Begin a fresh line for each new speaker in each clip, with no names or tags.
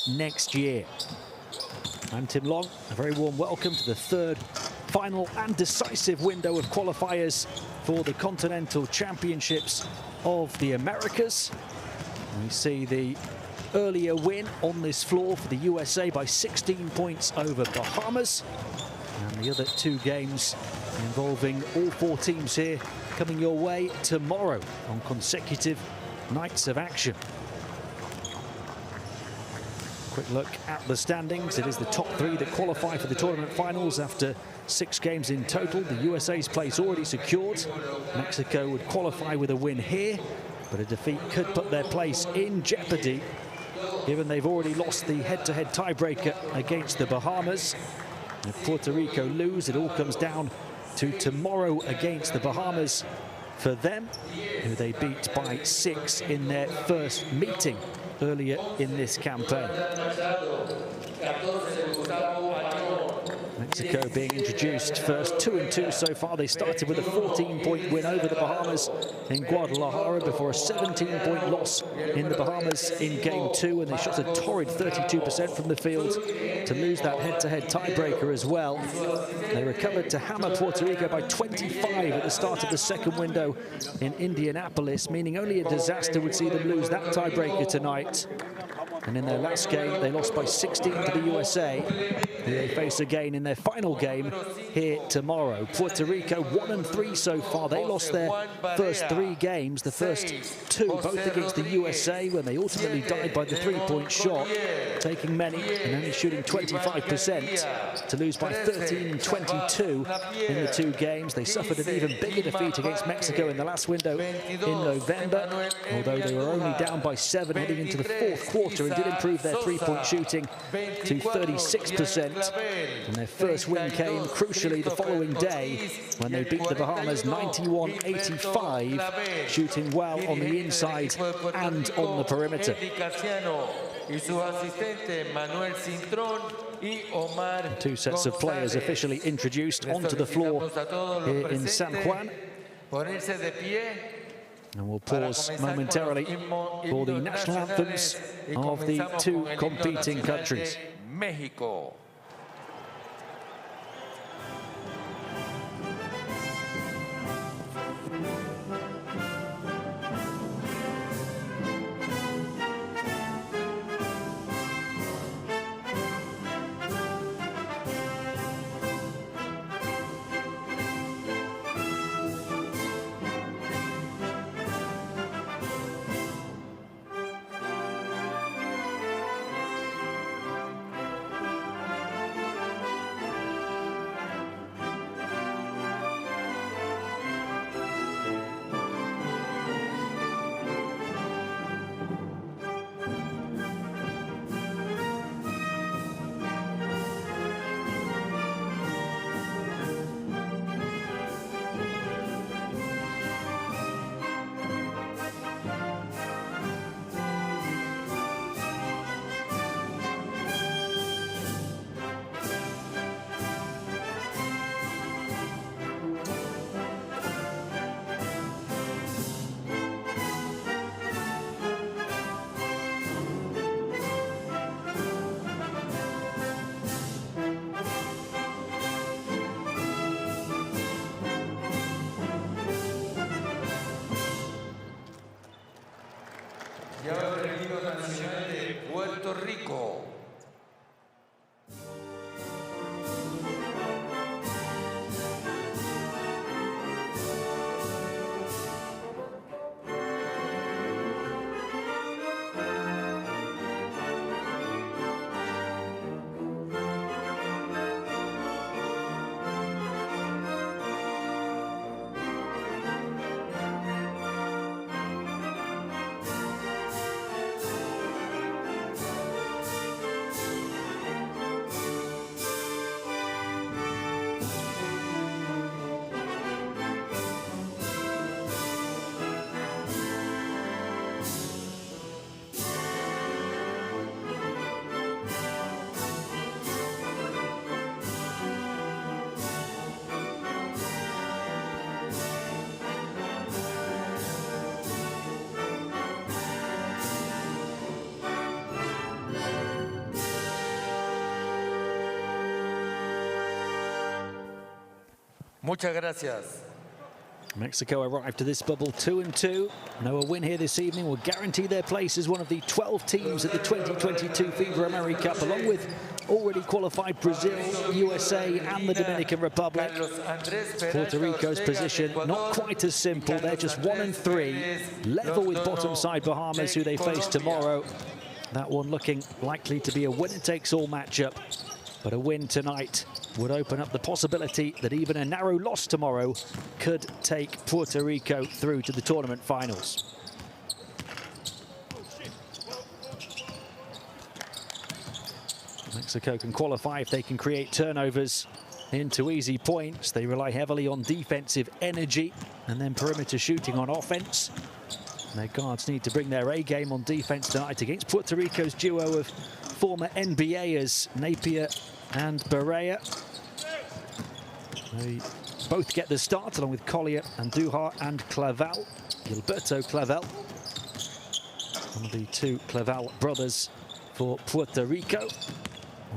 next year. I'm Tim Long. A very warm welcome to the third, final and decisive window of qualifiers for the Continental Championships of the Americas. We see the earlier win on this floor for the USA by 16 points over Bahamas. And the other two games involving all four teams here coming your way tomorrow on consecutive nights of action. Quick look at the standings. It is the top three that qualify for the tournament finals after 6 games in total. The USA's place already secured. Mexico would qualify with a win here, but a defeat could put their place in jeopardy, given they've already lost the head-to-head tiebreaker against the Bahamas. If Puerto Rico lose, it all comes down to tomorrow against the Bahamas for them, who they beat by 6 in their first meeting earlier in this campaign. Mexico being introduced first, 2-2 so far. They started with a 14-point win over the Bahamas in Guadalajara before a 17-point loss in the Bahamas in game 2, and they shot a torrid 32% from the field to lose that head-to-head tiebreaker as well. They recovered to hammer Puerto Rico by 25 at the start of the second window in Indianapolis, meaning only a disaster would see them lose that tiebreaker tonight. And in their last game, they lost by 16 to the USA, who they face again in their final game here tomorrow. Puerto Rico 1-3 so far. They lost their first 3 games, the first 2 both against the USA, when they ultimately died by the 3-point shot, taking many and only shooting 25%, to lose by 13 and 22 in the 2 games. They suffered an even bigger defeat against Mexico in the last window in November, although they were only down by 7 heading into the 4th quarter, and did improve their 3-point shooting to 36%. And their first win came, crucially, the following day when they beat the Bahamas 91-85, shooting well on the inside and on the perimeter. 2 sets of players officially introduced onto the floor here in San Juan. And we'll pause momentarily for the national anthems of the 2 competing countries.
Mexico. Muchas gracias.
Mexico arrived to this bubble 2-2. No, a win here this evening will guarantee their place as one of the 12 teams at the 2022 FIBA AmeriCup, along with already qualified Brazil, USA and the Dominican Republic. Puerto Rico's position not quite as simple. They're just 1-3, level with bottom side Bahamas, who they face tomorrow. That one looking likely to be a winner-takes-all matchup. But a win tonight would open up the possibility that even a narrow loss tomorrow could take Puerto Rico through to the tournament finals. Mexico can qualify if they can create turnovers into easy points. They rely heavily on defensive energy and then perimeter shooting on offense. Their guards need to bring their A game on defense tonight against Puerto Rico's duo of former NBAers Napier and Barea. They both get the start, along with Collier and Duhar and Clavel. Gilberto Clavel, one of the two Clavel brothers for Puerto Rico,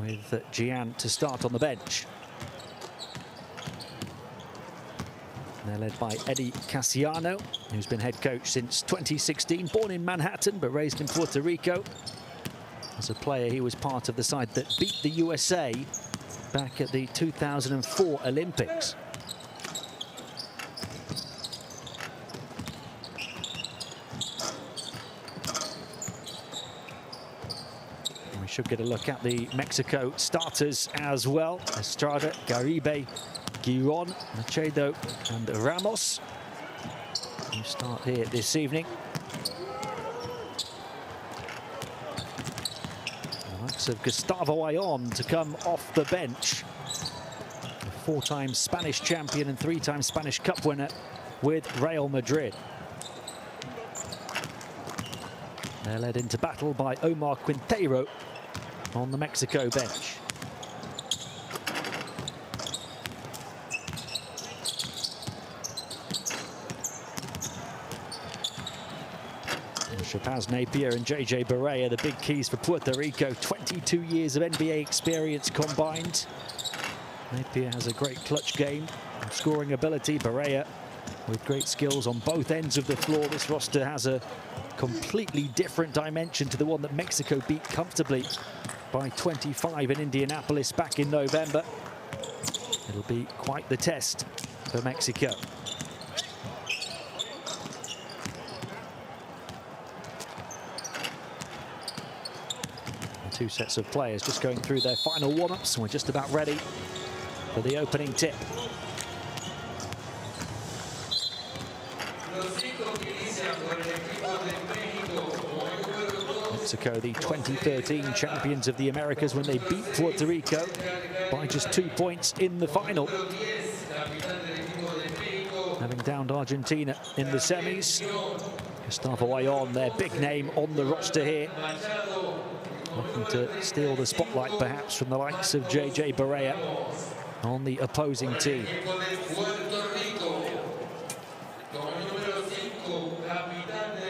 with Gian to start on the bench. They're led by Eddie Casiano, who's been head coach since 2016, born in Manhattan but raised in Puerto Rico. As a player, he was part of the side that beat the USA back at the 2004 Olympics. We should get a look at the Mexico starters as well. Estrada, Garibe, Giron, Machedo and Ramos, who start here this evening. Of Gustavo Ayon to come off the bench, a four-time Spanish champion and three-time Spanish Cup winner with Real Madrid. They're led into battle by Omar Quintero on the Mexico bench. Chapaz Napier and JJ Barea, the big keys for Puerto Rico. 22 years of NBA experience combined. Napier has a great clutch game and scoring ability. Barea with great skills on both ends of the floor. This roster has a completely different dimension to the one that Mexico beat comfortably by 25 in Indianapolis back in November. It'll be quite the test for Mexico. Two sets of players just going through their final warm-ups, and we're just about ready for the opening tip. Mexico, the 2013 champions of the Americas, when they beat Puerto Rico by just 2 points in the final. Having downed Argentina in the semis. Gustavo Ayon, their big name on the roster here, looking to steal the spotlight perhaps from the likes of JJ Barea on the opposing team.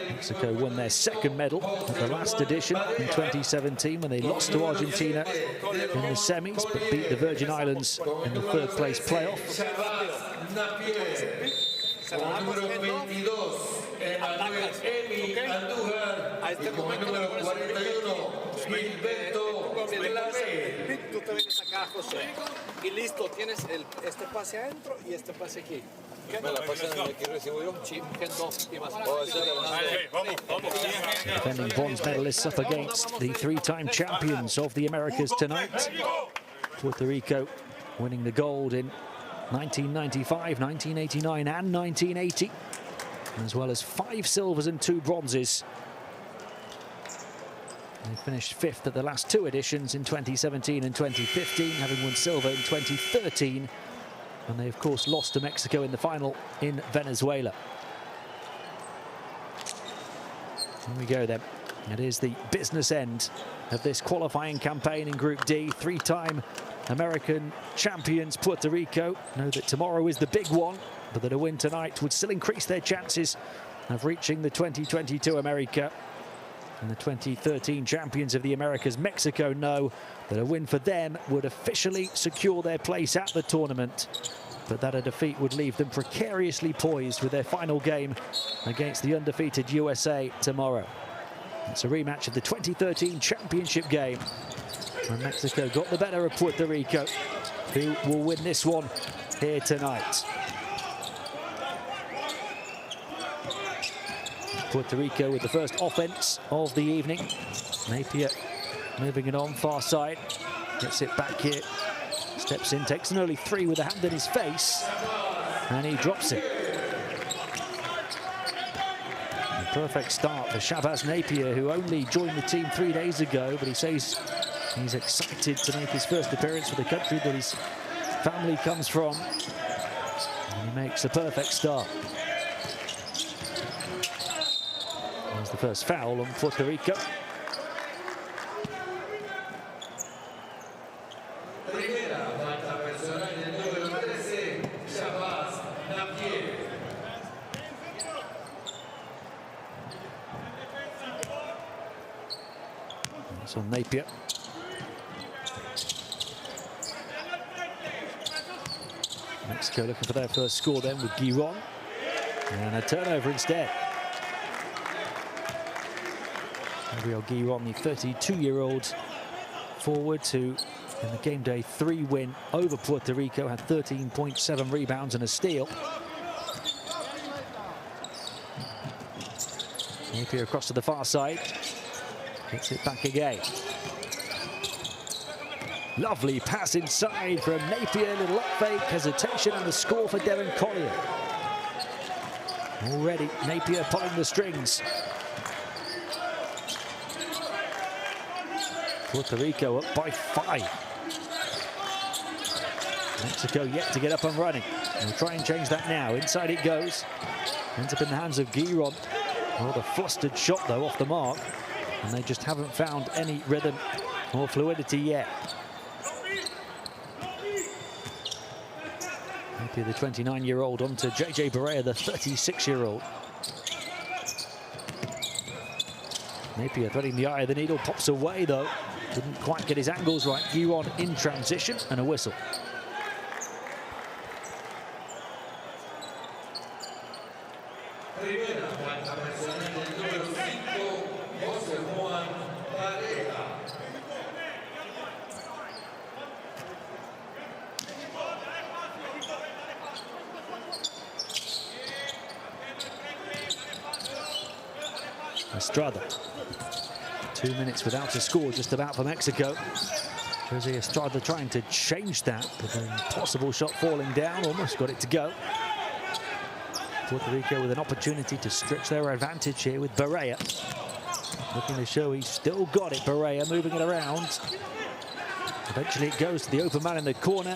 Mexico won their second medal at the last edition in 2017 when they lost to Argentina in the semis but beat the Virgin Islands in the third place playoff.
Tú te vienes acá, José, y listo, tienes este pase adentro y este pase aquí. Me la pasan aquí, recibo yo. Sí,
Defending bronze medalists up against the three-time champions of the Americas tonight. Puerto Rico winning the gold in 1995, 1989 and 1980, as well as 5 silvers and 2 bronzes. They finished 5th at the last 2 editions in 2017 and 2015, having won silver in 2013. And they, of course, lost to Mexico in the final in Venezuela. Here we go, then. It is the business end of this qualifying campaign in Group D. 3-time American champions Puerto Rico know that tomorrow is the big one, but that a win tonight would still increase their chances of reaching the 2022 AmeriCup. And the 2013 champions of the Americas, Mexico, know that a win for them would officially secure their place at the tournament but that a defeat would leave them precariously poised with their final game against the undefeated USA tomorrow. It's a rematch of the 2013 championship game, when Mexico got the better of Puerto Rico, who will win this one here tonight. Puerto Rico with the first offense of the evening. Napier moving it on, far side, gets it back here, steps in, takes an early three with a hand in his face, and he drops it. A perfect start for Shabazz Napier, who only joined the team 3 days ago, but he says he's excited to make his first appearance for the country that his family comes from. And he makes a perfect start. There's the first foul on Puerto Rico. It's on Napier. Mexico looking for their first score then with Giron. And a turnover instead. Gabriel Giron, the 32-year-old forward who, in the game day 3 win over Puerto Rico, had 13.7 rebounds and a steal. Napier across to the far side. Gets it back again. Lovely pass inside from Napier, little up fake, hesitation, and the score for Devin Collier. Already Napier pulling the strings. Puerto Rico up by 5. Mexico yet to get up and running. They'll try and change that now. Inside it goes. Ends up in the hands of Giron. Oh, the flustered shot though off the mark. And they just haven't found any rhythm or fluidity yet. Napier, the 29-year-old, onto JJ Barea, the 36-year-old. Napier threading the eye of the needle, pops away though. Didn't quite get his angles right. Giron in transition, and a whistle. Estrada. 2 minutes without a score just about for Mexico. Jose Estrada trying to change that, but an impossible shot falling down, almost got it to go. Puerto Rico with an opportunity to stretch their advantage here with Barea. Looking to show he's still got it, Barea moving it around. Eventually it goes to the open man in the corner.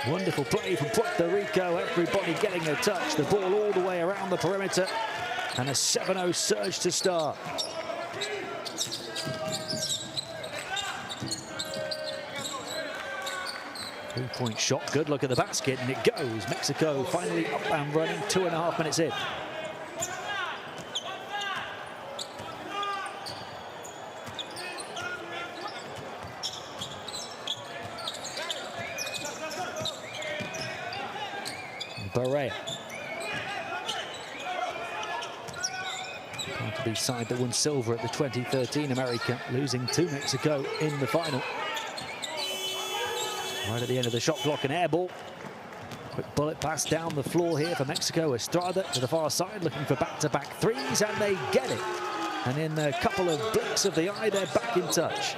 Wonderful play from Puerto Rico, everybody getting a touch. The ball all the way around the perimeter, and a 7-0 surge to start. Three-point shot, good look at the basket, and it goes. Mexico finally up and running, 2.5 minutes in. Barea. Part of the side that won silver at the 2013 AmeriCup, losing to Mexico in the final. Right at the end of the shot clock, an air ball. Quick bullet pass down the floor here for Mexico. Estrada to the far side, looking for back-to-back threes, and they get it. And in a couple of blinks of the eye, they're back in touch.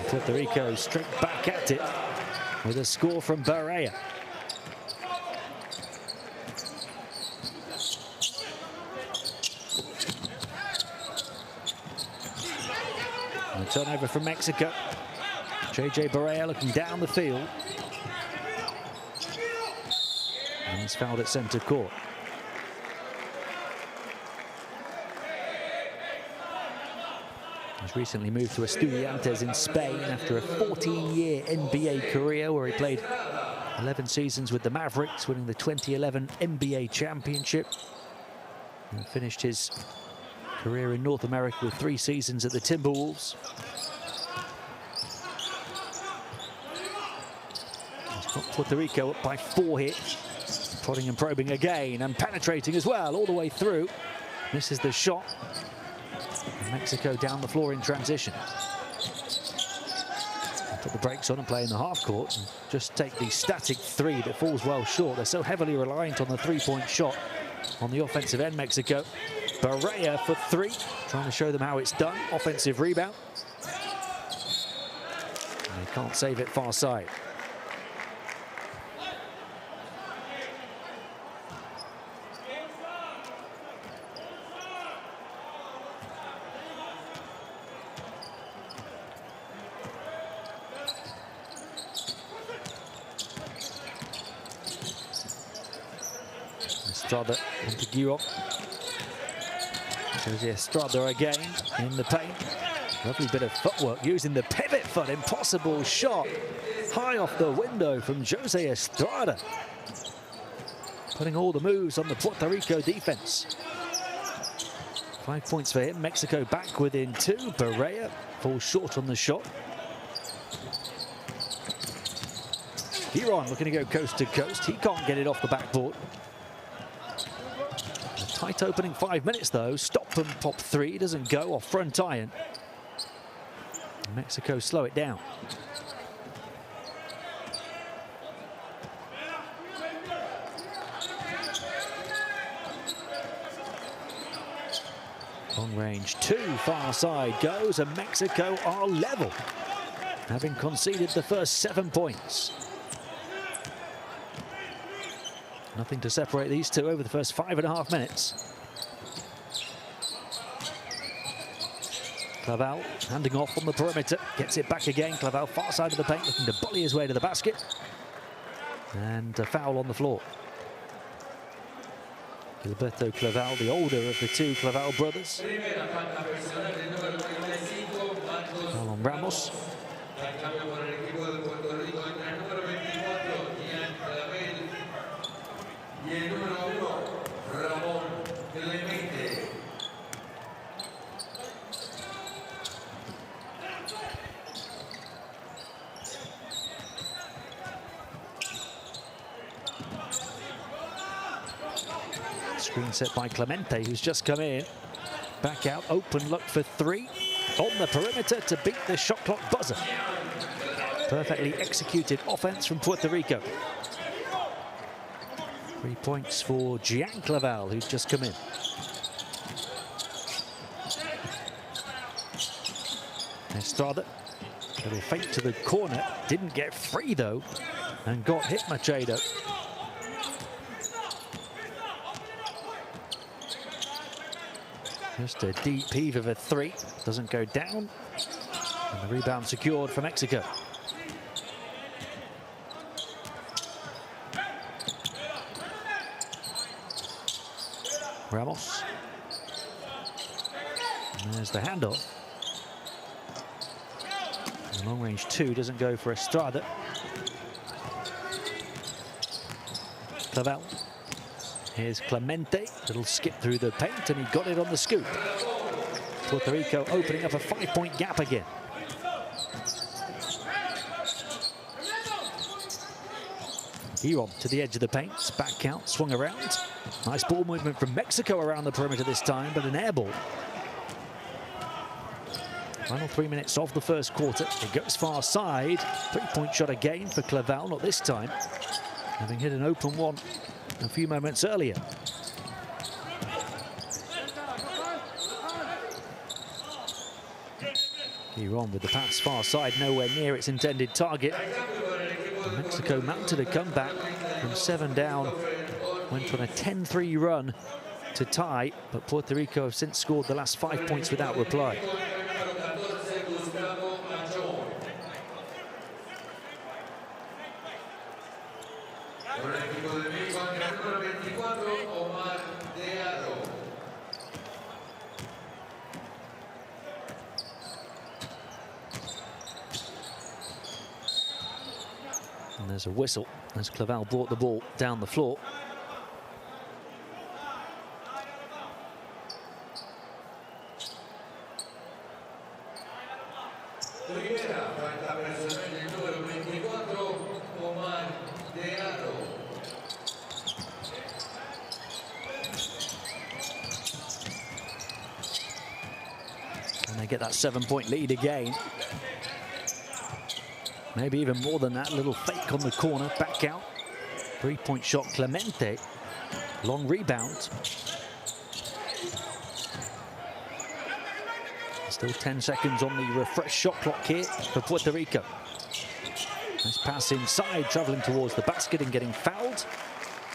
Puerto Rico straight back at it with a score from Barea. And a turnover from Mexico. JJ Barea looking down the field. And he's fouled at center court. He's recently moved to Estudiantes in Spain after a 14-year NBA career where he played 11 seasons with the Mavericks, winning the 2011 NBA championship. And finished his career in North America with 3 seasons at the Timberwolves. He's got Puerto Rico up by 4 here. Prodding and probing again, and penetrating as well, all the way through. Misses the shot. And Mexico down the floor in transition. Put the brakes on and play in the half court and just take the static 3 that falls well short. They're so heavily reliant on the 3-point shot on the offensive end, Mexico. Barea for 3, trying to show them how it's done. Offensive rebound. And they can't save it far side. Estrada onto Guillaume. Jose Estrada again in the paint. Lovely bit of footwork using the pivot foot. Impossible shot. High off the window from Jose Estrada. Putting all the moves on the Puerto Rico defense. 5 points for him. Mexico back within 2. Barea falls short on the shot. Giron looking to go coast to coast. He can't get it off the backboard. Tight opening 5 minutes though. Stop and pop 3, doesn't go off front iron. Mexico slow it down. Long range 2, far side goes, and Mexico are level, having conceded the first 7 points. Nothing to separate these two over the first 5.5 minutes. Clavel handing off on the perimeter, gets it back again. Clavel far side of the paint, looking to bully his way to the basket. And a foul on the floor. Gilberto Clavel, the older of the 2 Clavel brothers. Foul on Ramos. Screen set by Clemente, who's just come in. Back out, open look for 3. On the perimeter to beat the shot clock buzzer. Perfectly executed offense from Puerto Rico. 3 points for Gian Clavel, who's just come in. Estrada, a little feint to the corner, didn't get free though, and got hit Machado. Just a deep heave of a 3, doesn't go down, and the rebound secured for Mexico. Ramos. And there's the handoff. And long range 2 doesn't go for Estrada. Clavel. Here's Clemente. Little skip through the paint, and he got it on the scoop. Puerto Rico opening up a 5-point gap again. Giron to the edge of the paint. Back out, swung around. Nice ball movement from Mexico around the perimeter this time, but an air ball. Final 3 minutes of the first quarter. It goes far side. 3-point shot again for Clavel, not this time, having hit an open one a few moments earlier. Giron with the pass far side, nowhere near its intended target. And Mexico mounted a comeback from 7 down. Went on a 10-3 run to tie, but Puerto Rico have since scored the last 5 points without reply. And there's a whistle as Clavel brought the ball down the floor. And they get that 7-point lead again. Maybe even more than that. Little fake on the corner, back out. 3-point shot, Clemente. Long rebound. Still 10 seconds on the refresh shot clock here for Puerto Rico. Nice pass inside, traveling towards the basket and getting fouled.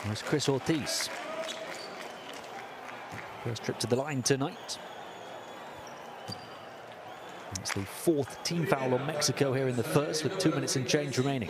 There's Chris Ortiz. First trip to the line tonight. It's the 4th team foul on Mexico here in the first, with 2 minutes and change remaining.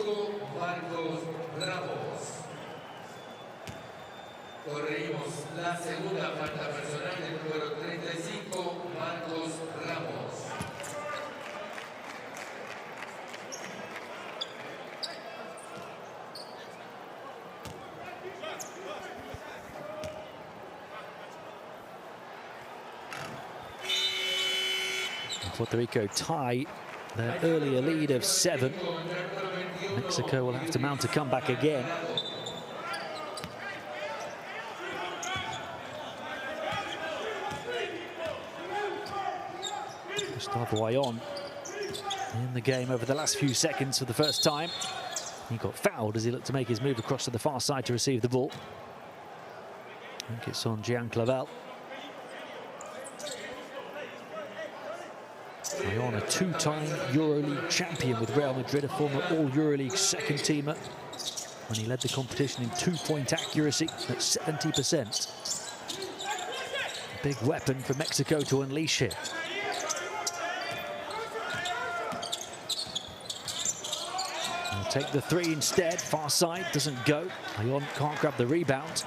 Puerto Rico tie their earlier lead of 7. Mexico will have to mount a comeback again. Gustavo Ayon in the game over the last few seconds for the first time. He got fouled as he looked to make his move across to the far side to receive the ball. I think it's on Gian Clavel. Ayon, a 2-time EuroLeague champion with Real Madrid, a former All-EuroLeague second teamer when he led the competition in 2-point accuracy at 70%. A big weapon for Mexico to unleash here. They'll take the 3 instead, far side, doesn't go. Ayon can't grab the rebound.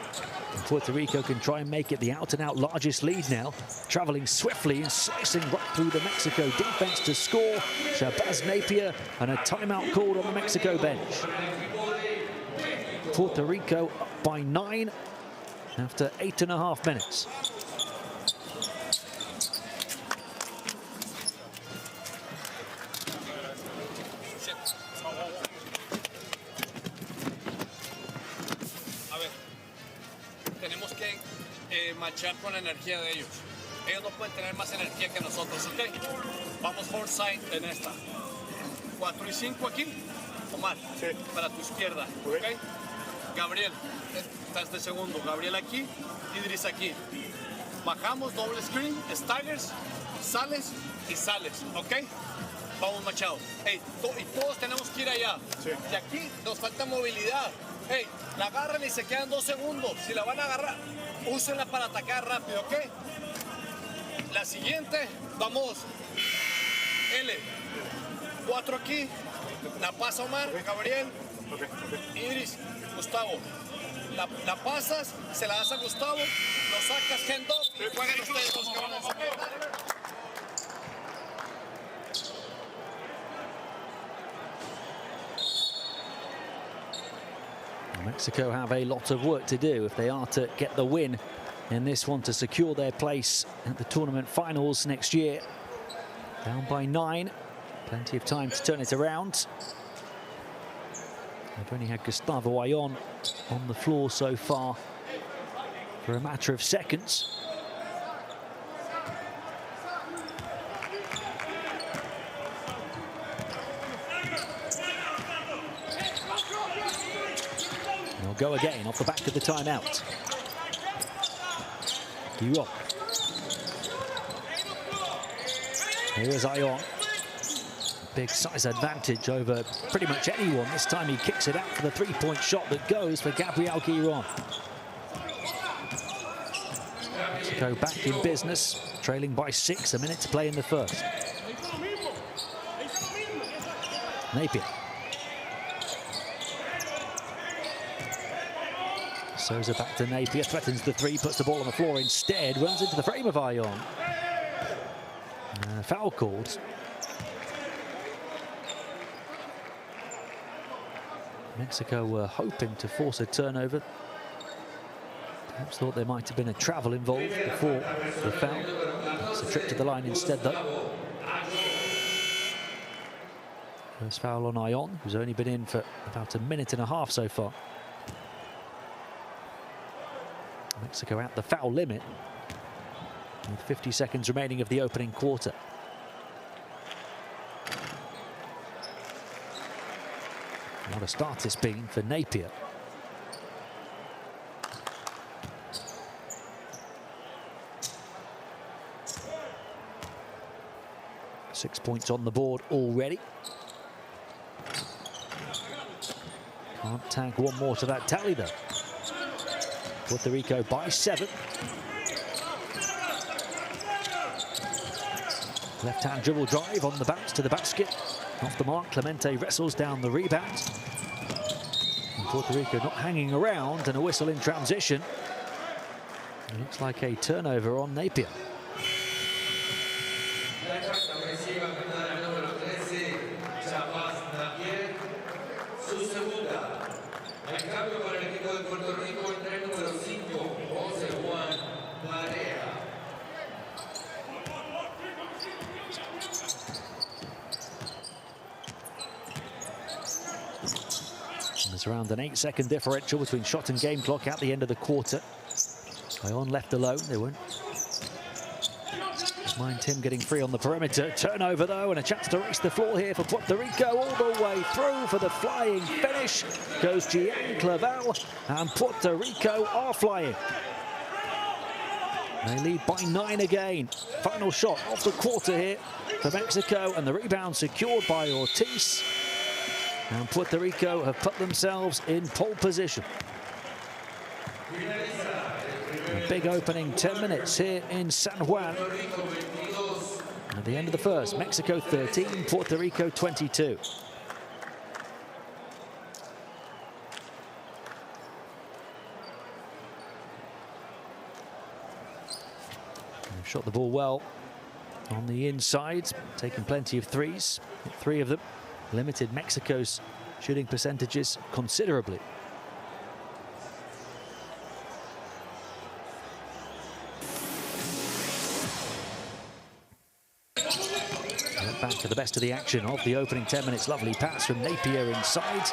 And Puerto Rico can try and make it the out-and-out largest lead now, travelling swiftly and slicing right through the Mexico defence to score. Shabazz Napier, and a timeout called on the Mexico bench. Puerto Rico up by 9 after 8.5 minutes.
Machar con la energía de ellos. Ellos no pueden tener más energía que nosotros, ¿ok? Vamos forward side en esta. 4 y 5 aquí. Omar, sí. Para tu izquierda, ¿ok? Gabriel, estás de segundo. Gabriel aquí, Idris aquí. Bajamos, doble screen, staggers, sales y sales, ¿ok? Vamos, Machado. Hey, y todos tenemos que ir allá. Sí. Y aquí nos falta movilidad. Hey, la agarran y se quedan 2 segundos. Si la van a agarrar, úsenla para atacar rápido, ¿ok? La siguiente, vamos. L. 4 aquí. La pasa Omar, Gabriel, Idris, Gustavo. La pasas, se la das a Gustavo, lo sacas, hand off, y jueguen ustedes dos cabrones, ¿ok?
Mexico have a lot of work to do if they are to get the win in this one to secure their place at the tournament finals next year. Down by 9, plenty of time to turn it around. They've only had Gustavo Ayon on the floor so far for a matter of seconds. They'll go again off the back of the timeout. Guillaume. Here is Ayon. Big size advantage over pretty much anyone. This time he kicks it out for the 3-point shot that goes for Gabriel Guillaume. Mexico back in business, trailing by 6, a minute to play in the first. Napier. Souza back to Napier, threatens the 3, puts the ball on the floor instead, runs into the frame of Ayon. Foul called. Mexico were hoping to force a turnover. Perhaps thought there might have been a travel involved before the foul. It's a trip to the line instead, though. First foul on Ion, who's only been in for about a minute and a half so far. Mexico at the foul limit with 50 seconds remaining of the opening quarter. What a start it's been for Napier. Six points on the board already. Can't tag one more to that tally, though. Puerto Rico by 7. Left-hand dribble drive on the bounce to the basket. Off the mark, Clemente wrestles down the rebound. And Puerto Rico not hanging around, and a whistle in transition. It looks like a turnover on Napier. There's around an 8-second differential between shot and game clock at the end of the quarter. Ion left alone, they won't mind him getting free on the perimeter. Turnover though, and a chance to race the floor here for Puerto Rico. All the way through for the flying finish goes Gianclavel, and Puerto Rico are flying. They lead by 9 again. Final shot off the quarter here for Mexico, and the rebound secured by Ortiz. And Puerto Rico have put themselves in pole position. A big opening 10 minutes here in San Juan. At the end of the first, Mexico 13, Puerto Rico 22. They've shot the ball well on the inside, taking plenty of threes, 3 of them. Limited Mexico's shooting percentages considerably. Back to the best of the action of the opening 10 minutes. Lovely pass from Napier inside.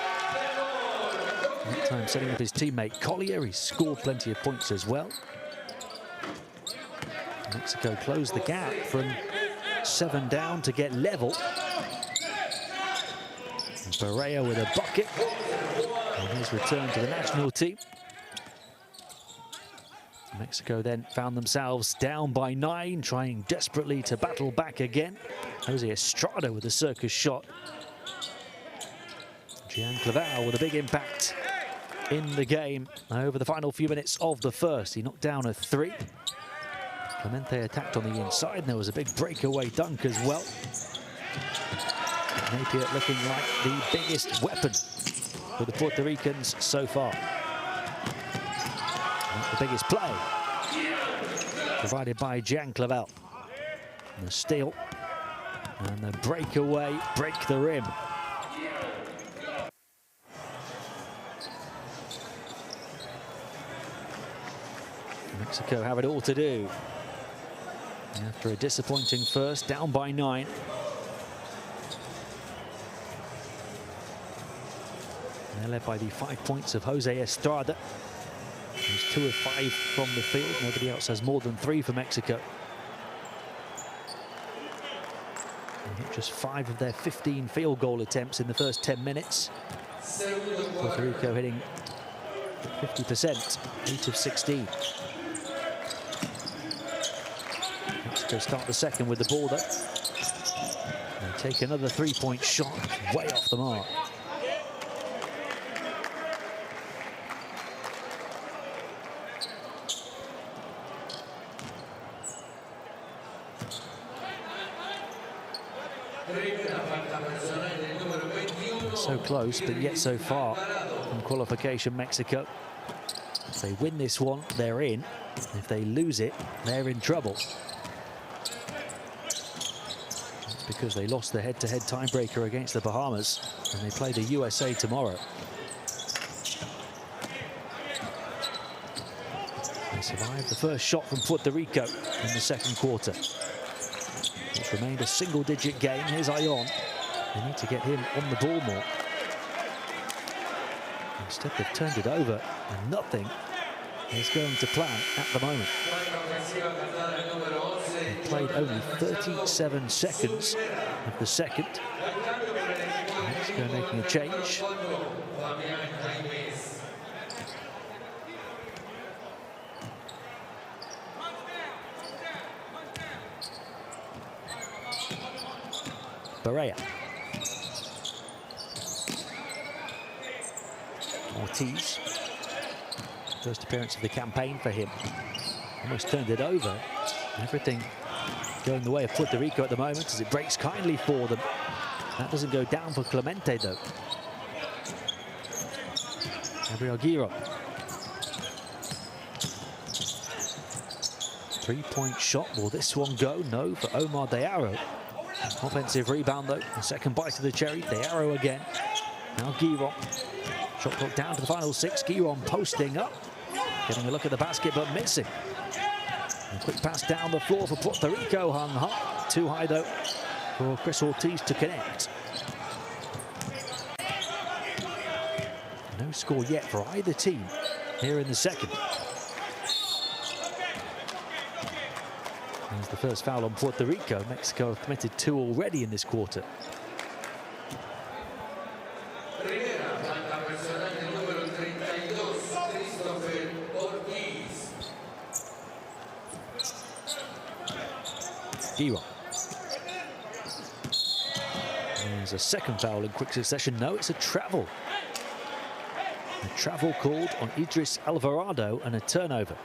That time setting up his teammate Collier. He's scored plenty of points as well. Mexico closed the gap from 7 down to get level. Perea with a bucket, and his return to the national team. Mexico then found themselves down by 9, trying desperately to battle back again. Jose Estrada with a circus shot. Gianclavel with a big impact in the game over the final few minutes of the first. He knocked down a 3. Clemente attacked on the inside, and there was a big breakaway dunk as well. Napier looking like the biggest weapon for the Puerto Ricans so far. Not the biggest play provided by Gianclavel. The steal and the breakaway, break the rim. Mexico have it all to do. After a disappointing first, down by 9. They're led by the 5 points of Jose Estrada. He's 2 of 5 from the field. Nobody else has more than 3 for Mexico. They hit just 5 of their 15 field goal attempts in the first 10 minutes. Puerto Rico hitting 50%, 8 of 16. Mexico start the second with the ball though. They take another 3-point shot, way off the mark. So close, but yet so far from qualification, Mexico. If they win this one, they're in. If they lose it, they're in trouble. That's because they lost the head-to-head tiebreaker against the Bahamas, and they play the USA tomorrow. They survived the first shot from Puerto Rico in the second quarter. It's remained a single-digit game. Here's Ion. They need to get him on the ball more. Instead, they've turned it over, and nothing is going to plan at the moment. They played only 37 seconds of the second. Mexico making a change. Barea. Ortiz. First appearance of the campaign for him. Almost turned it over. Everything going the way of Puerto Rico at the moment as it breaks kindly for them. That doesn't go down for Clemente though. Gabriel Guiro. Three-point shot. Will this one go? No for Omar De Arro. Offensive rebound though. The second bite of the cherry. De Arro again. Now Guiro. Shot clock down to the final 6. Guiro posting up. Getting a look at the basket but missing. A quick pass down the floor for Puerto Rico. Hung high. Too high though for Chris Ortiz to connect. No score yet for either team here in the second. There's the first foul on Puerto Rico. Mexico have committed 2 already in this quarter. Guiro. There's a second foul in quick succession. No, it's a travel. A travel called on Idris Alvarado and a turnover.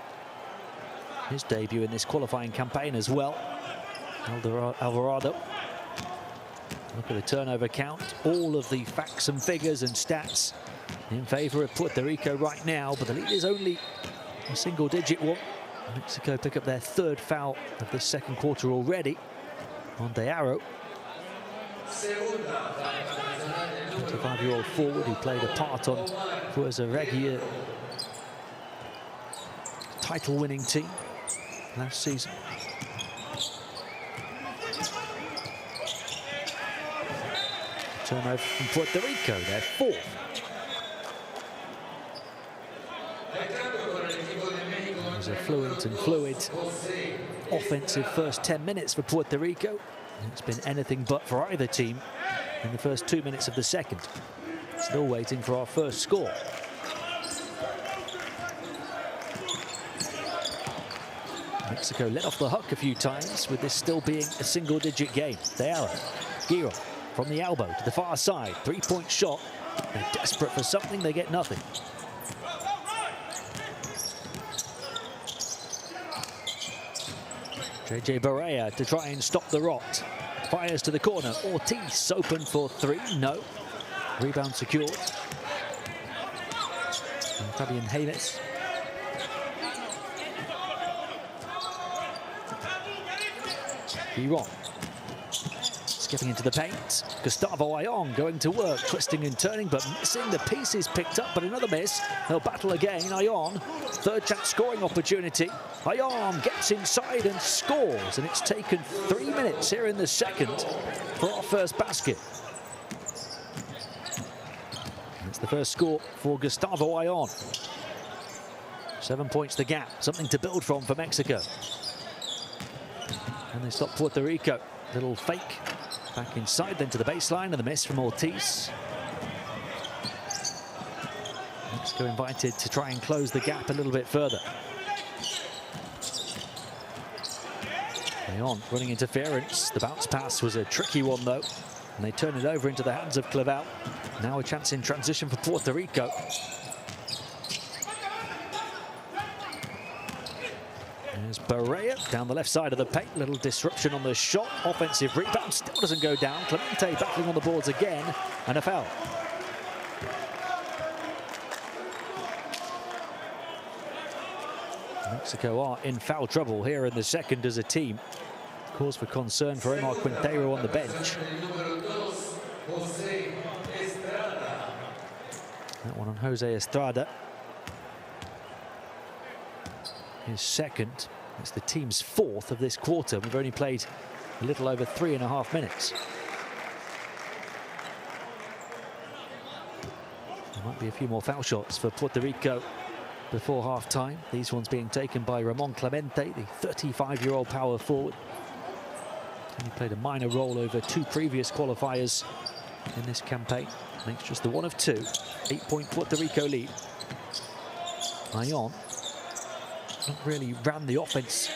His debut in this qualifying campaign as well. Alvarado. Look at the turnover count. All of the facts and figures and stats in favor of Puerto Rico right now, but the lead is only a single-digit one. Mexico pick up their 3rd foul of this second quarter already on De Arro. 25-year-old forward who played a part on Fuerza Regia title-winning team last season. Turnover from Puerto Rico, their 4th. It was a fluent and fluid offensive first 10 minutes for Puerto Rico. It's been anything but for either team in the first 2 minutes of the second. Still waiting for our first score. Mexico let off the hook a few times, with this still being a single-digit game. De Arro. Guiro from the elbow to the far side. 3-point shot. They're desperate for something, they get nothing. JJ Barea to try and stop the rot. Fires to the corner. Ortiz open for 3. No. Rebound secured. And Fabian Haynes. Guiro. Skipping into the paint. Gustavo Ion going to work, twisting and turning, but missing. The piece is picked up, but another miss. They'll battle again. Ion, 3rd chance scoring opportunity. Ion gets inside and scores, and it's taken 3 minutes here in the second for our first basket. And it's the first score for Gustavo Ion. 7 points the gap, something to build from for Mexico. And they stop Puerto Rico. Little fake. Back inside, then to the baseline, and the miss from Ortiz. Mexico invited to try and close the gap a little bit further. Ion running interference. The bounce pass was a tricky one, though, and they turn it over into the hands of Clavel. Now a chance in transition for Puerto Rico. There's Barea down the left side of the paint. Little disruption on the shot. Offensive rebound still doesn't go down. Clemente battling on the boards again, and a foul. Mexico are in foul trouble here in the second as a team. Cause for concern for Omar Quintero on the bench. That one on Jose Estrada. his second. It's the team's fourth of this quarter. We've only played a little over 3.5 minutes. There might be a few more foul shots for Puerto Rico before half-time. These ones being taken by Ramon Clemente, the 35-year-old power forward. He played a minor role over 2 previous qualifiers in this campaign. Makes just the one of 2. 8-point Puerto Rico lead. Ion not really ran the offense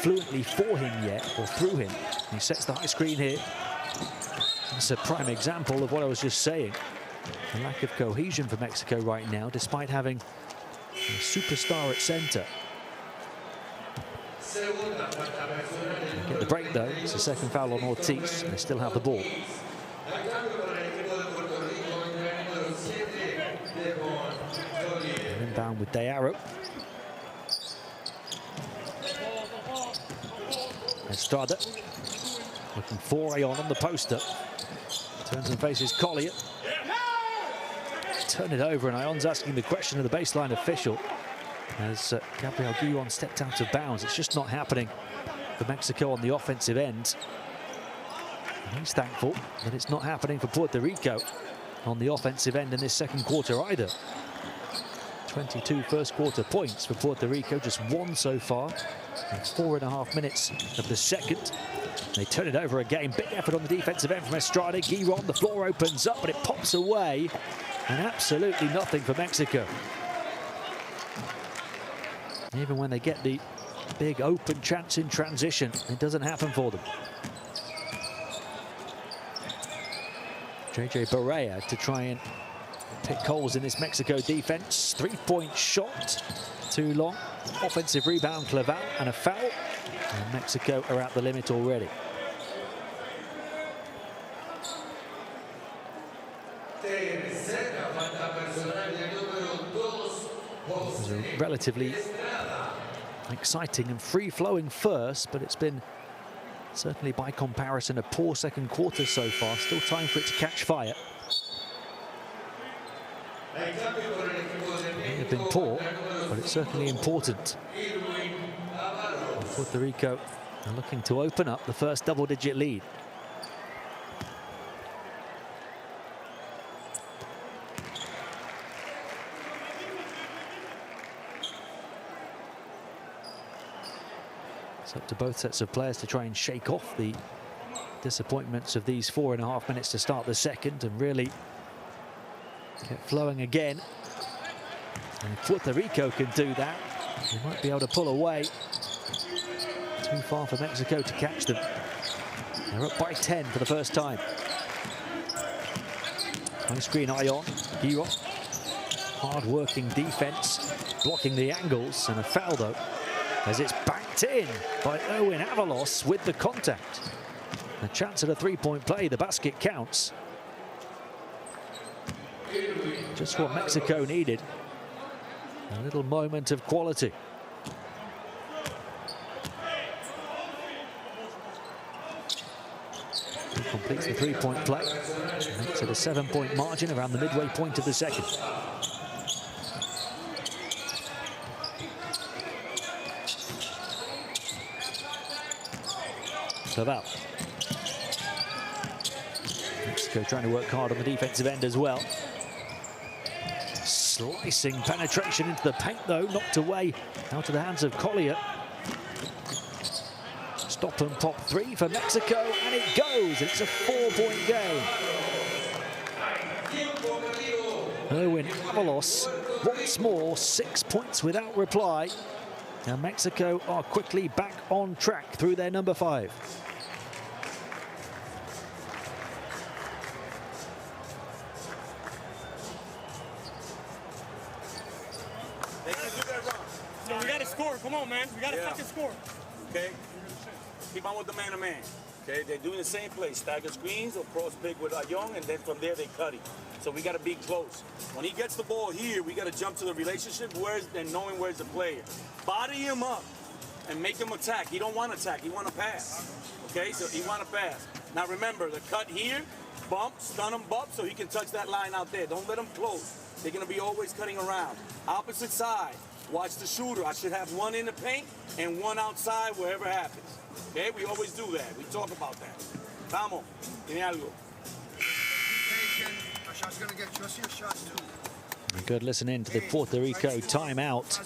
fluently for him yet, or through him. He sets the high screen here. It's a prime example of what I was just saying. The lack of cohesion for Mexico right now, despite having a superstar at center. Get the break though. It's the second foul on Ortiz. They still have the ball. Inbound with Diarra. Estrada looking for Ion on the poster. Turns and faces Collier. Turn it over, and Ion's asking the question of the baseline official as Gabriel Guillon stepped out of bounds. It's just not happening for Mexico on the offensive end. And he's thankful that it's not happening for Puerto Rico on the offensive end in this second quarter either. 22 first quarter points for Puerto Rico, just 1 so far in 4.5 minutes of the second. They turn it over again. Big effort on the defensive end from Estrada. Guillon, the floor opens up, but it pops away. And absolutely nothing for Mexico. Even when they get the big open chance in transition, it doesn't happen for them. JJ Barea to try and pick holes in this Mexico defense. 3-point shot, too long. Offensive rebound, Clavel, and a foul. And Mexico are at the limit already. It was a relatively exciting and free-flowing first, but it's been certainly by comparison a poor second quarter so far. Still time for it to catch fire. It may have been poor, but it's certainly important. And Puerto Rico are looking to open up the first double-digit lead. It's up to both sets of players to try and shake off the disappointments of these 4.5 minutes to start the second and really get flowing again. And if Puerto Rico can do that, they might be able to pull away. Too far for Mexico to catch them. They're up by 10 for the first time. High screen Ion. Guillon. Hard-working defense, blocking the angles, and a foul though, as it's backed in by Owen Avalos with the contact. A chance at a 3-point play, the basket counts. Just what Mexico needed. A little moment of quality. He completes the 3-point play. Makes it a 7-point margin around the midway point of the second. Clavel. Mexico trying to work hard on the defensive end as well. Slicing penetration into the paint though, knocked away out of the hands of Collier. Stop and pop 3 for Mexico, and it goes. It's a 4-point game. Owen Avalos once more, 6 points without reply. Now Mexico are quickly back on track through their number 5.
We gotta score. Come on, man. We gotta fucking score.
Okay. Keep on with the man-to-man. Okay. They're doing the same play. Stagger screens or cross big with Young, and then from there they cut it. So we gotta be close. When he gets the ball here, we gotta jump to the relationship and knowing where's the player. Body him up and make him attack. He don't want to attack. He want to pass. Okay. So he want to pass. Now remember the cut here, bump, stun him, bump, so he can touch that line out there. Don't let him close. They're gonna be always cutting around. Opposite side. watch the shooter. I should have one in the paint and one outside wherever happens. Okay, we always do that. We talk about that. Vamos, tiene algo.
Good listen in to the Puerto Rico timeout.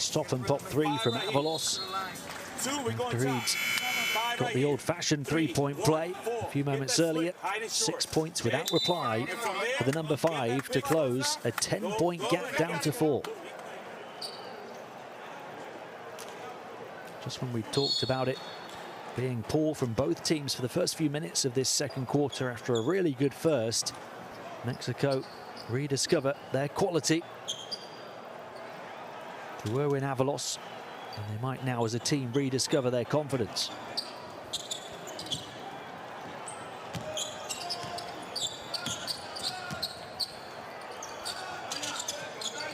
Stop and pop three from Avalos. Reed's got the old-fashioned three-point play a few moments earlier. 6 points without reply for the number 5 to close a 10-point gap down to 4. Just when we talked about it being poor from both teams for the first few minutes of this second quarter after a really good first, Mexico rediscover their quality through Erwin Avalos, and they might now as a team rediscover their confidence.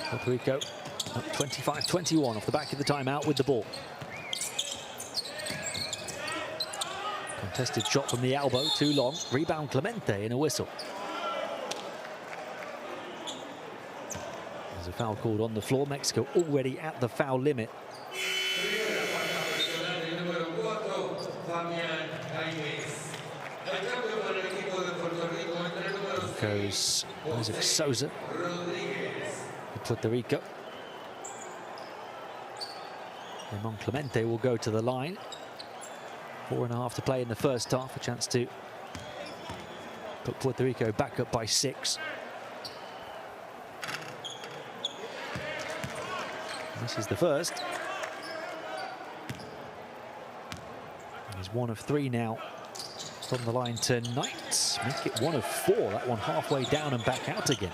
Puerto Rico up 25-21 off the back of the timeout with the ball. Contested shot from the elbow, too long. Rebound Clemente in a whistle. There's a foul called on the floor. Mexico already at the foul limit. Goes Isaac Souza for Puerto Rico. Ramon Clemente will go to the line. 4.5 to play in the first half. A chance to put Puerto Rico back up by 6. This is the first. He's 1 of 3 now from the line tonight. Make it 1 of 4. That one halfway down and back out again.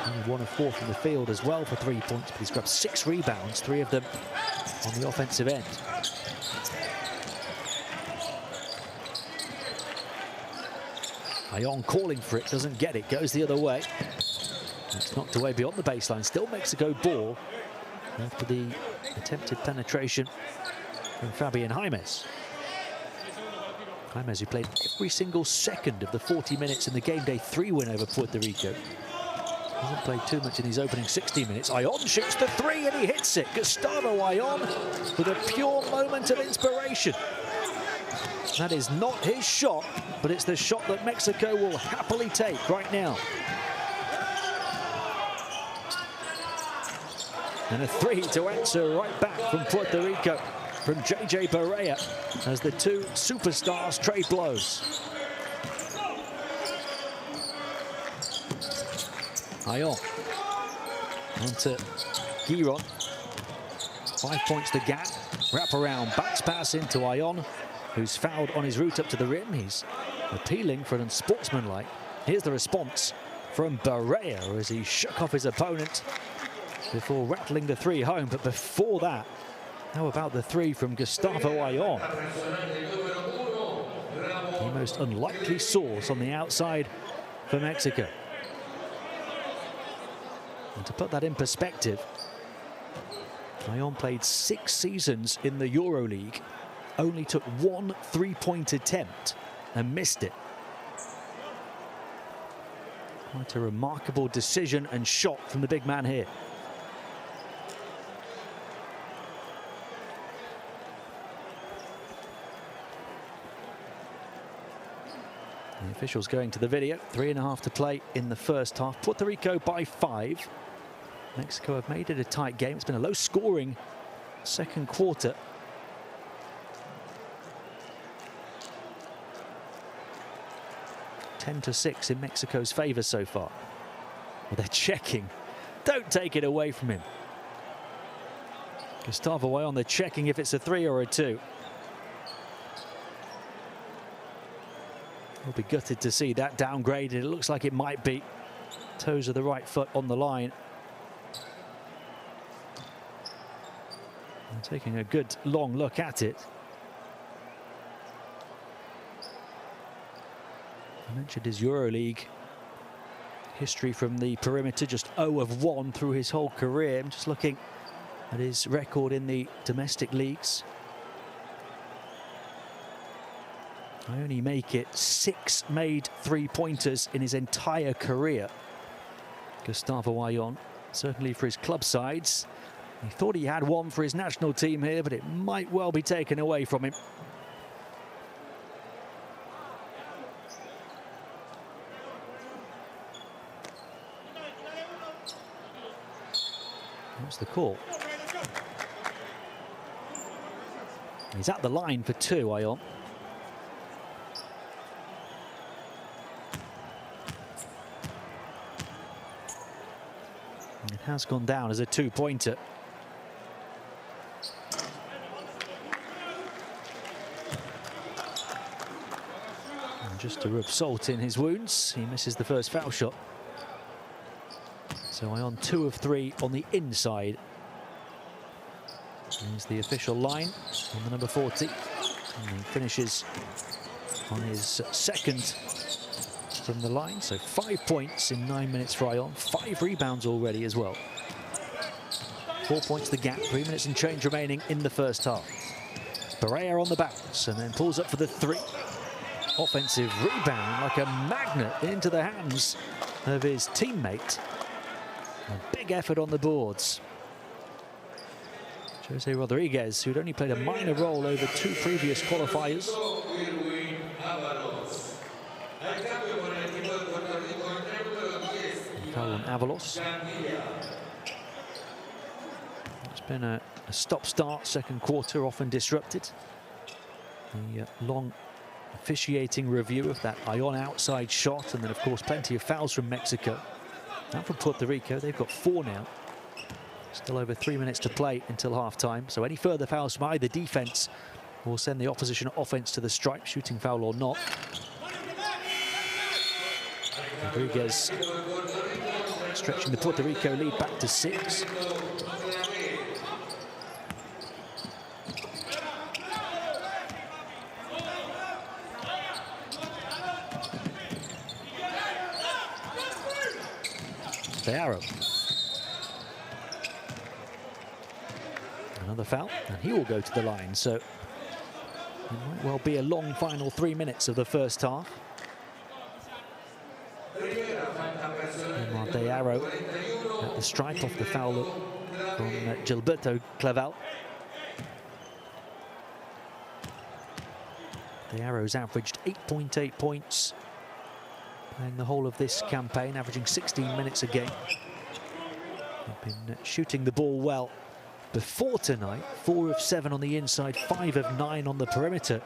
Only 1 of 4 from the field as well for 3 points, but he's grabbed 6 rebounds, 3 of them on the offensive end. Ion calling for it, doesn't get it, goes the other way. It's knocked away beyond the baseline. Still Mexico ball after the attempted penetration from Fabian Jaimes. Jaimes, who played every single second of the 40 minutes in the game day 3 win over Puerto Rico. Hasn't played too much in his opening 60 minutes. Ion shoots the 3 and he hits it. Gustavo Ion with a pure moment of inspiration. That is not his shot, but it's the shot that Mexico will happily take right now. And a 3 to answer right back from Puerto Rico, from JJ Barea, as the 2 superstars trade blows. Ion onto Giron. 5 points the gap. Wrap around, backs pass into Ion, who's fouled on his route up to the rim. He's appealing for an unsportsmanlike. Here's the response from Barea as he shook off his opponent before rattling the 3 home. But before that, how about the 3 from Gustavo Ion? The most unlikely source on the outside for Mexico. And to put that in perspective, Ion played 6 seasons in the EuroLeague, only took 1 3-point attempt and missed it. Quite a remarkable decision and shot from the big man here. The officials going to the video. 3.5 to play in the first half. Puerto Rico by 5. Mexico have made it a tight game. It's been a low-scoring second quarter. (10-6) in Mexico's favor so far. Well, they're checking. Don't take it away from him. Gustavo Ion, they're checking if it's a 3 or a 2. We'll be gutted to see that downgraded. It looks like it might be. Toes of the right foot on the line. And taking a good long look at it. I mentioned his EuroLeague history from the perimeter, just 0 of 1 through his whole career. I'm just looking at his record in the domestic leagues. I only make it 6 made 3-pointers in his entire career. Gustavo Ion, certainly for his club sides. He thought he had one for his national team here, but it might well be taken away from him. What's the call? He's at the line for 2, Ion. It has gone down as a 2-pointer. And just to rub salt in his wounds, he misses the first foul shot. So Ion 2 of 3 on the inside. Here's the official line on the number 40. And he finishes on his second from the line. So 5 points in 9 minutes for Ion. 5 rebounds already as well. 4 points the gap. 3 minutes and change remaining in the first half. Berea on the bounce and then pulls up for the 3. Offensive rebound like a magnet into the hands of his teammate. A big effort on the boards. Jose Rodriguez, who'd only played a minor role over 2 previous qualifiers. Foul on Avalos. It's been a stop-start second quarter, often disrupted. The long officiating review of that Ion outside shot, and then of course plenty of fouls from Mexico. And from Puerto Rico, they've got 4 now. Still over 3 minutes to play until half-time. So any further fouls from either defense will send the opposition offense to the stripe, shooting foul or not. Rodriguez stretching the Puerto Rico lead back to 6. The arrow. Another foul, and he will go to the line. So it might well be a long final 3 minutes of the first half. The arrow at the stripe off the foul from Gilberto Clavel. The arrow's averaged 8.8 points, playing the whole of this campaign, averaging 16 minutes a game. They've been shooting the ball well before tonight. 4 of 7 on the inside, 5 of 9 on the perimeter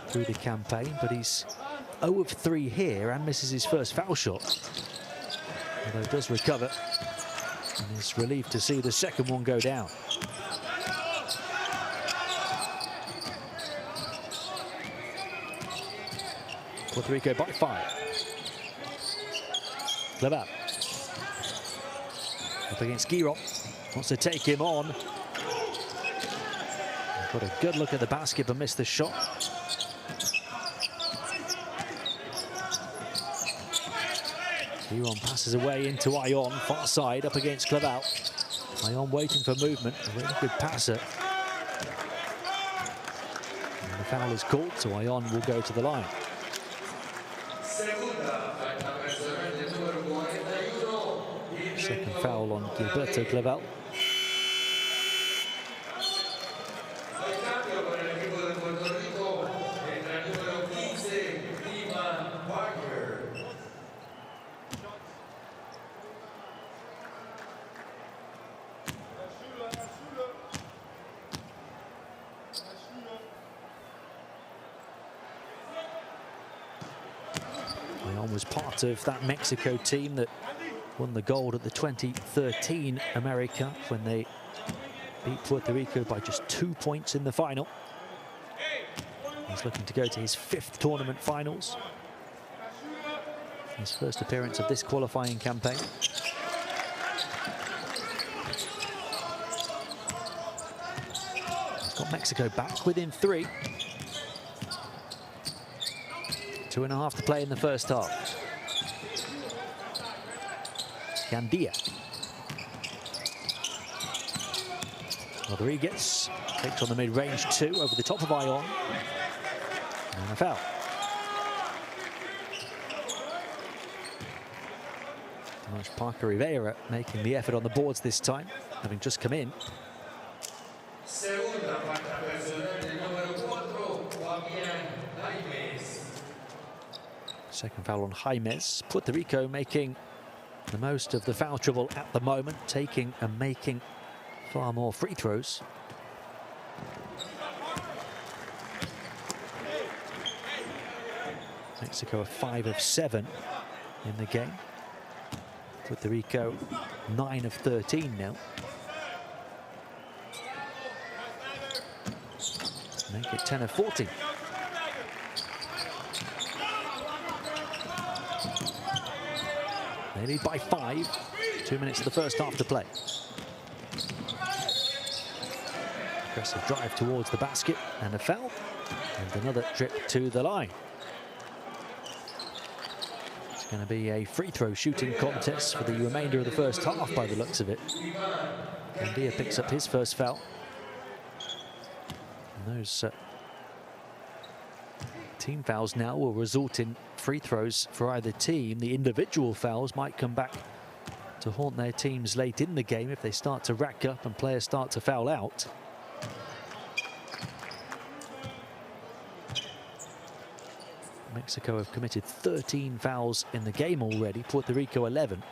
through the campaign, but he's 0 of 3 here and misses his first foul shot. Although he does recover and is relieved to see the second one go down. Puerto Rico by 5. Clavel up against Giro, wants to take him on. Got a good look at the basket but missed the shot. Giron passes away into Ion, far side up against Clavel. Ion waiting for movement, a really good passer. And the foul is called, so Ion will go to the line. Second foul on Gilberto Clavel. Ion was part of that Mexico team that won the gold at the 2013 AmeriCup when they beat Puerto Rico by just 2 points in the final. He's looking to go to his 5th tournament finals. His first appearance of this qualifying campaign. He's got Mexico back within 3. 2.5 to play in the first half. Gandia. Rodriguez takes on the mid-range 2 over the top of Ion. And a foul. Parker Rivera making the effort on the boards this time, having just come in. Second foul on Jaimes. Puerto Rico making the most of the foul trouble at the moment, taking and making far more free throws. Mexico are 5 of 7 in the game. Puerto Rico 9 of 13 now. Make it 10 of 14. They lead by 5. 2 minutes of the first half to play. Aggressive drive towards the basket and a foul. And another trip to the line. It's going to be a free throw shooting contest for the remainder of the first half by the looks of it. Gandia picks up his first foul. And those team fouls now will result in free throws for either team. The individual fouls might come back to haunt their teams late in the game if they start to rack up and players start to foul out. Mexico have committed 13 fouls in the game already, Puerto Rico 11.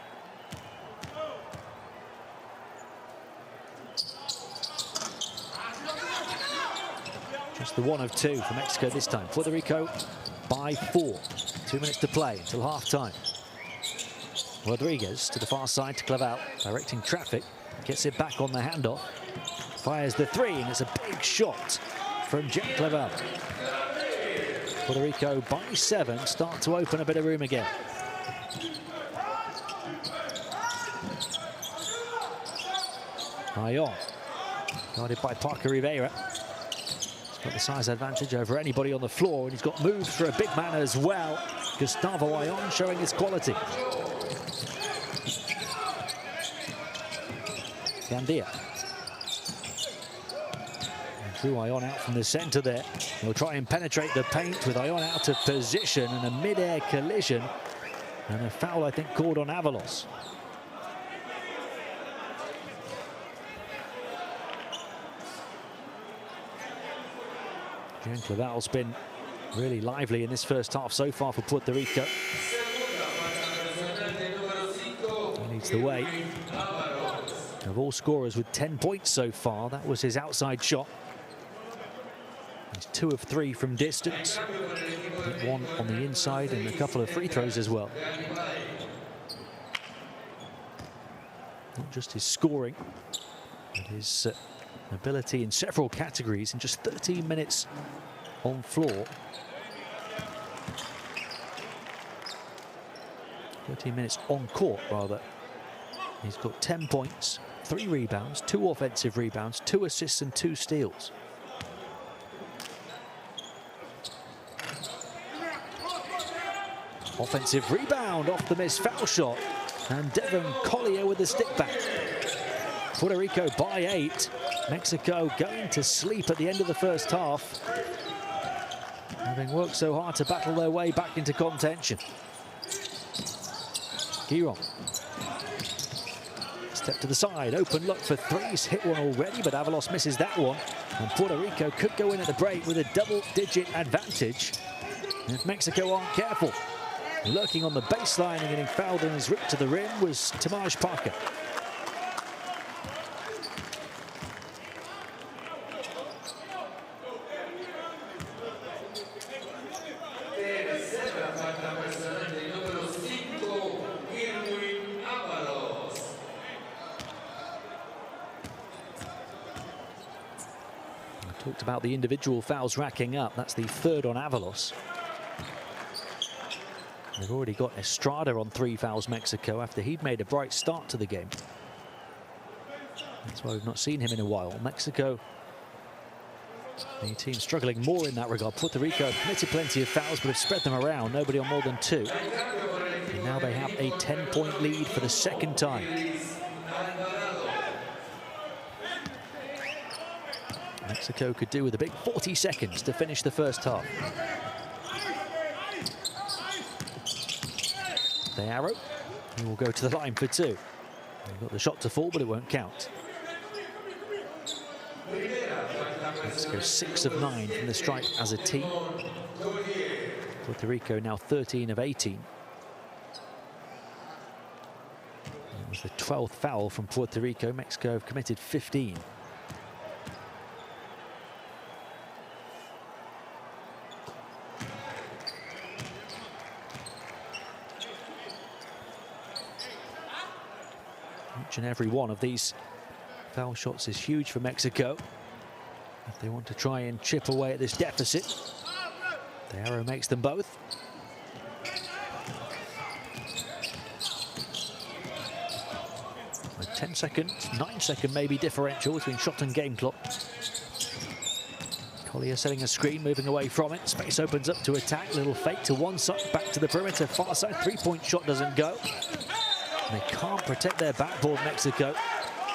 Just the 1 of 2 for Mexico this time. Puerto Rico by 4. 2 minutes to play until half-time. Rodriguez to the far side to Clavel, directing traffic. Gets it back on the handoff. Fires the 3, and it's a big shot from Jack Clavel. Puerto Rico by 7, start to open a bit of room again. Ion, guarded by Parker Rivera. He's got the size advantage over anybody on the floor, and he's got moves for a big man as well. Gustavo Ion showing his quality. Gandia. Drew Ion out from the center there. He'll try and penetrate the paint with Ion out of position and a mid-air collision. And a foul, I think, called on Avalos. Jean Clavel's been really lively in this first half so far for Puerto Rico. He leads the way. Of all scorers with 10 points so far, that was his outside shot. He's 2 of 3 from distance. 1 on the inside and a couple of free throws as well. Not just his scoring, but his ability in several categories in just 13 minutes on floor. 13 minutes on court, rather. He's got 10 points, 3 rebounds, 2 offensive rebounds, 2 assists and 2 steals. Offensive rebound off the missed foul shot, and Devin Collier with the stick back. Puerto Rico by 8. Mexico going to sleep at the end of the first half, having worked so hard to battle their way back into contention. Giron. Step to the side, open look for 3s, hit one already, but Avalos misses that one. And Puerto Rico could go in at the break with a double-digit advantage if Mexico aren't careful. Lurking on the baseline and getting fouled on his rip to the rim was Tamaj Parker. I talked about the individual fouls racking up. That's the 3rd on Avalos. They've already got Estrada on 3 fouls, Mexico, after he'd made a bright start to the game. That's why we've not seen him in a while. Mexico, the team struggling more in that regard. Puerto Rico committed plenty of fouls, but have spread them around. Nobody on more than 2. And now they have a 10-point lead for the second time. Mexico could do with a big 40 seconds to finish the first half. The arrow He will go to the line for two. They've got the shot to fall, but it won't count. Mexico 6 of 9 from the stripe as a team. Puerto Rico now 13 of 18. It was the 12th foul from Puerto Rico. Mexico have committed 15. Each and every one of these foul shots is huge for Mexico if they want to try and chip away at this deficit. The arrow makes them both. A 10-second, 9-second maybe differential between shot and game clock. Collier setting a screen, moving away from it. Space opens up to attack. Little fake to one side, back to the perimeter. Far side, three-point shot doesn't go. They can't protect their backboard, Mexico,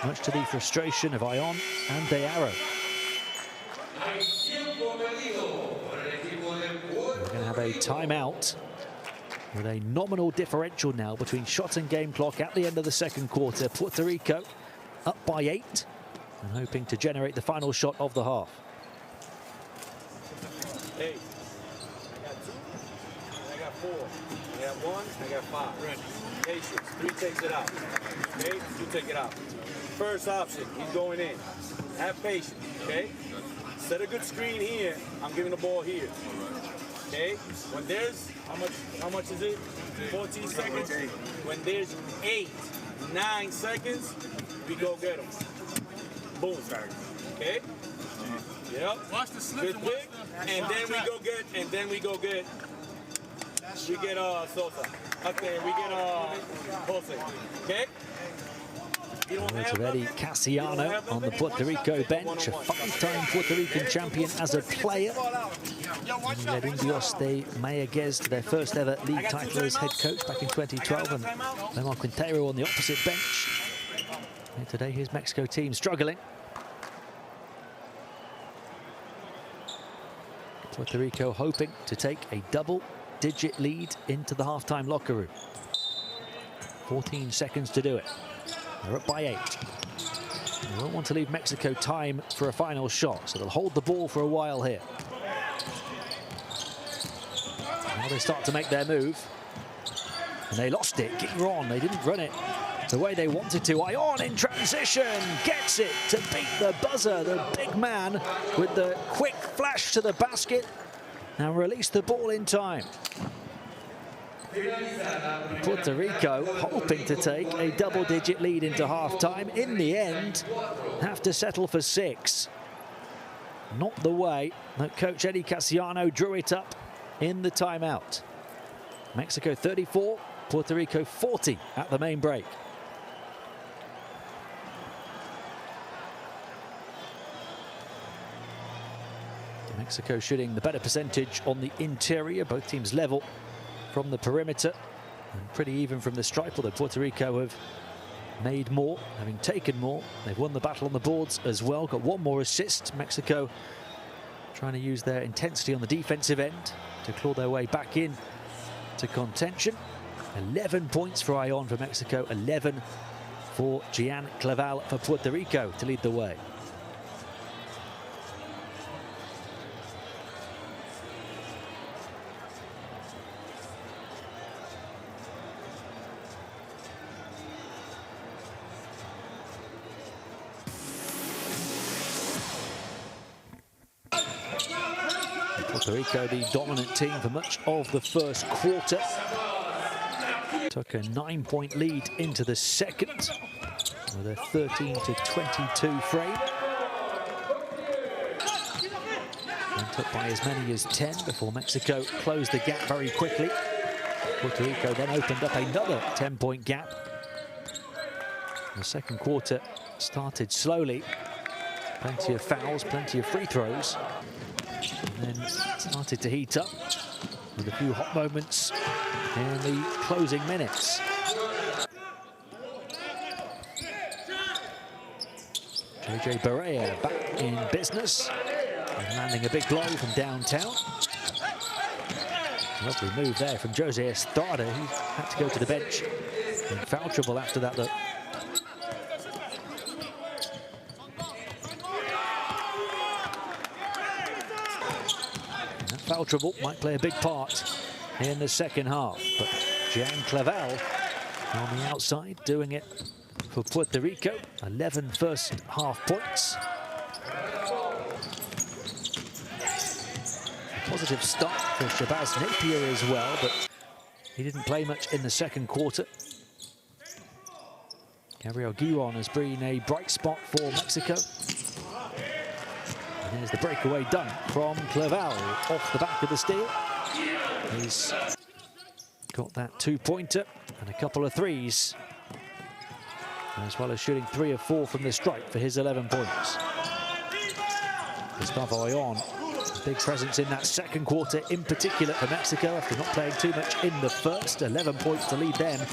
much to the frustration of Ion and De Arrow. We're going to have a timeout with a nominal differential now between shot and game clock at the end of the second quarter. Puerto Rico up by 8 and hoping to generate the final shot of the half.
Hey, I got 2, and I got 4. I got 1, I got 5. Ready. Patience. 3 takes it out. Okay? 2 take it out. First option, he's going in. Have patience. Okay? Set a good screen here. I'm giving the ball here. Okay? When there's how much is it? 14 seconds. When there's 8, 9 seconds, we go get him. Boom. Okay? Yep.
Watch the slip.
Good pick. And then we go get Sosa. Okay, we get Jose. Okay?
Words of Eddie Casiano on the Puerto Rico bench, a 5-time Puerto Rican champion as a player. And he led Indios de Mayaguez to their first ever league title as head coach back in 2012, and Omar Quintero on the opposite bench. And today his Mexico team struggling. Puerto Rico hoping to take a double-digit lead into the halftime locker room. 14 seconds to do it. They're up by 8. They won't want to leave Mexico time for a final shot, so they'll hold the ball for a while here. Now they start to make their move. And they lost it. Giron, they didn't run it the way they wanted to. Ion in transition gets it to beat the buzzer. The big man with the quick flash to the basket and release the ball in time. Puerto Rico hoping to take a double-digit lead into halftime. In the end, have to settle for 6. Not the way that coach Eddie Casiano drew it up in the timeout. Mexico 34, Puerto Rico 40 at the main break. Mexico shooting the better percentage on the interior. Both teams level from the perimeter and pretty even from the stripe, although Puerto Rico have made more, having taken more. They've won the battle on the boards as well, got 1 more assist. Mexico trying to use their intensity on the defensive end to claw their way back in to contention. 11 points for Ion for Mexico, 11 for Gian Claval for Puerto Rico to lead the way. Puerto Rico, the dominant team for much of the first quarter. Took a 9-point lead into the second with a 13-22 frame. Went up by as many as 10 before Mexico closed the gap very quickly. Puerto Rico then opened up another 10-point gap. The second quarter started slowly. Plenty of fouls, plenty of free throws. And then started to heat up with a few hot moments in the closing minutes. JJ Barea back in business and landing a big blow from downtown. Lovely move there from Jose Estrada. He had to go to the bench In foul trouble after that, though. That foul trouble might play a big part in the second half, but Jean Clavel on the outside doing it for Puerto Rico. 11 first half points. A positive start for Shabazz Napier as well, but he didn't play much in the second quarter. Gabriel Guiron has been a bright spot for Mexico. And here's the breakaway dunk from Clavel off the back of the steal. He's got that two-pointer and a couple of threes, as well as shooting 3 of 4 from the stripe for his 11 points. Gustavo Ayon, a big presence in that second quarter in particular for Mexico after not playing too much in the first. 11 points to lead them in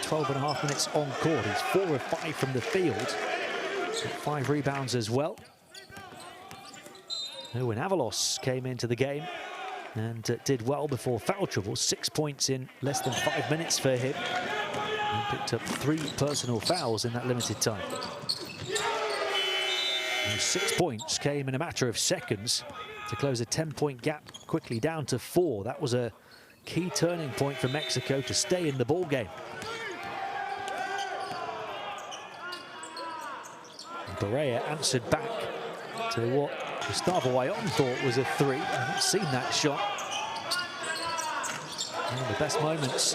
12.5 minutes on court. He's 4 of 5 from the field, 5 rebounds as well. Owen Avalos came into the game and did well before foul trouble. 6 points in less than 5 minutes for him. He picked up 3 personal fouls in that limited time. And 6 points came in a matter of seconds to close a 10-point gap quickly down to 4. That was a key turning point for Mexico to stay in the ball game. Barea answered back to what Gustavo Ayon thought was a 3. I haven't seen that shot. One of the best moments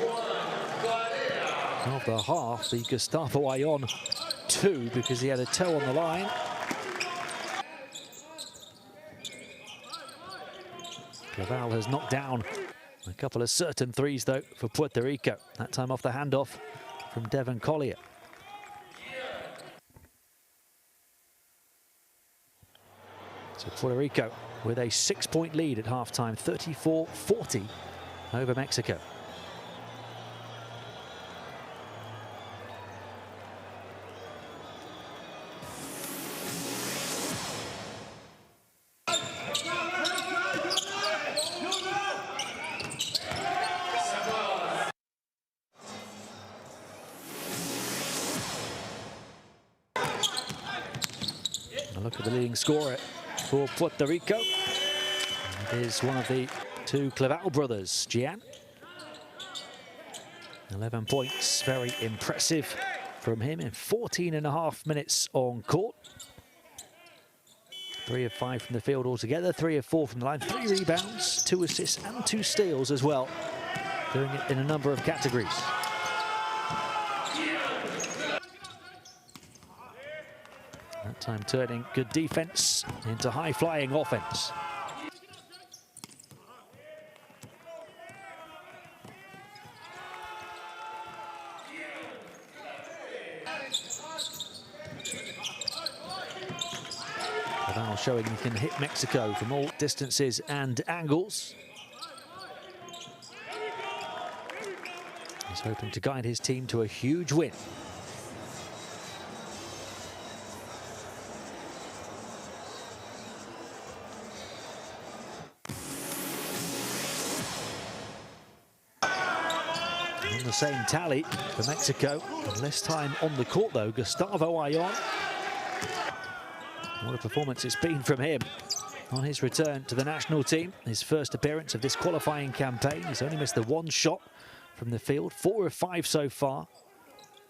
of the half, the Gustavo Ayon 2, because he had a toe on the line. Clavel has knocked down a couple of certain threes, though, for Puerto Rico. That time off the handoff from Devon Collier. So Puerto Rico with a 6-point lead at halftime, 34-40 over Mexico. A look at the leading scorer for Puerto Rico. It is one of the 2 Clavel brothers, Gian. 11 points, very impressive from him in 14.5 minutes on court. 3 of 5 from the field altogether, 3 of 4 from the line, 3 rebounds, 2 assists and 2 steals as well. Doing it in a number of categories. That time turning good defense into high-flying offense. Clavel showing he can hit Mexico from all distances and angles. He's hoping to guide his team to a huge win. On the same tally for Mexico, and less time on the court though, Gustavo Ayon. What a performance it's been from him on his return to the national team. His first appearance of this qualifying campaign. He's only missed the 1 shot from the field, 4 of 5 so far.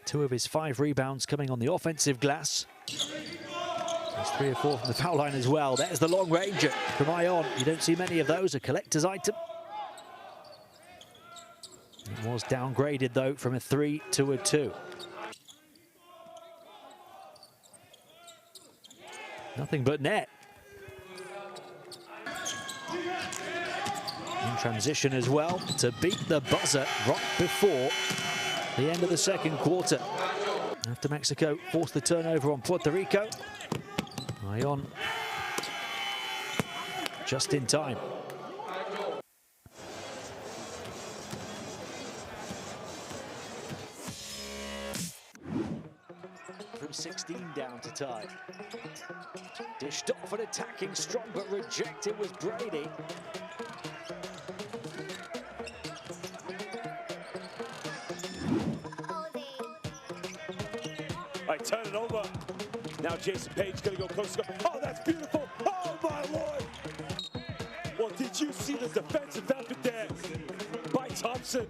2 of his 5 rebounds coming on the offensive glass. There's 3 of 4 from the foul line as well. There's the long ranger from Ayon. You don't see many of those, a collector's item. It was downgraded though from a 3 to a 2. Nothing but net. In transition as well to beat the buzzer right before the end of the second quarter. After Mexico forced the turnover on Puerto Rico, Ayon just in time. From 16 down to tie. Dished off and attacking strong, but rejected was Brady.
right, turn it over. Now Jason Page gonna go coast to coast. Oh, that's beautiful. Oh, my Lord. Well, did you see the defensive effort there by Thompson?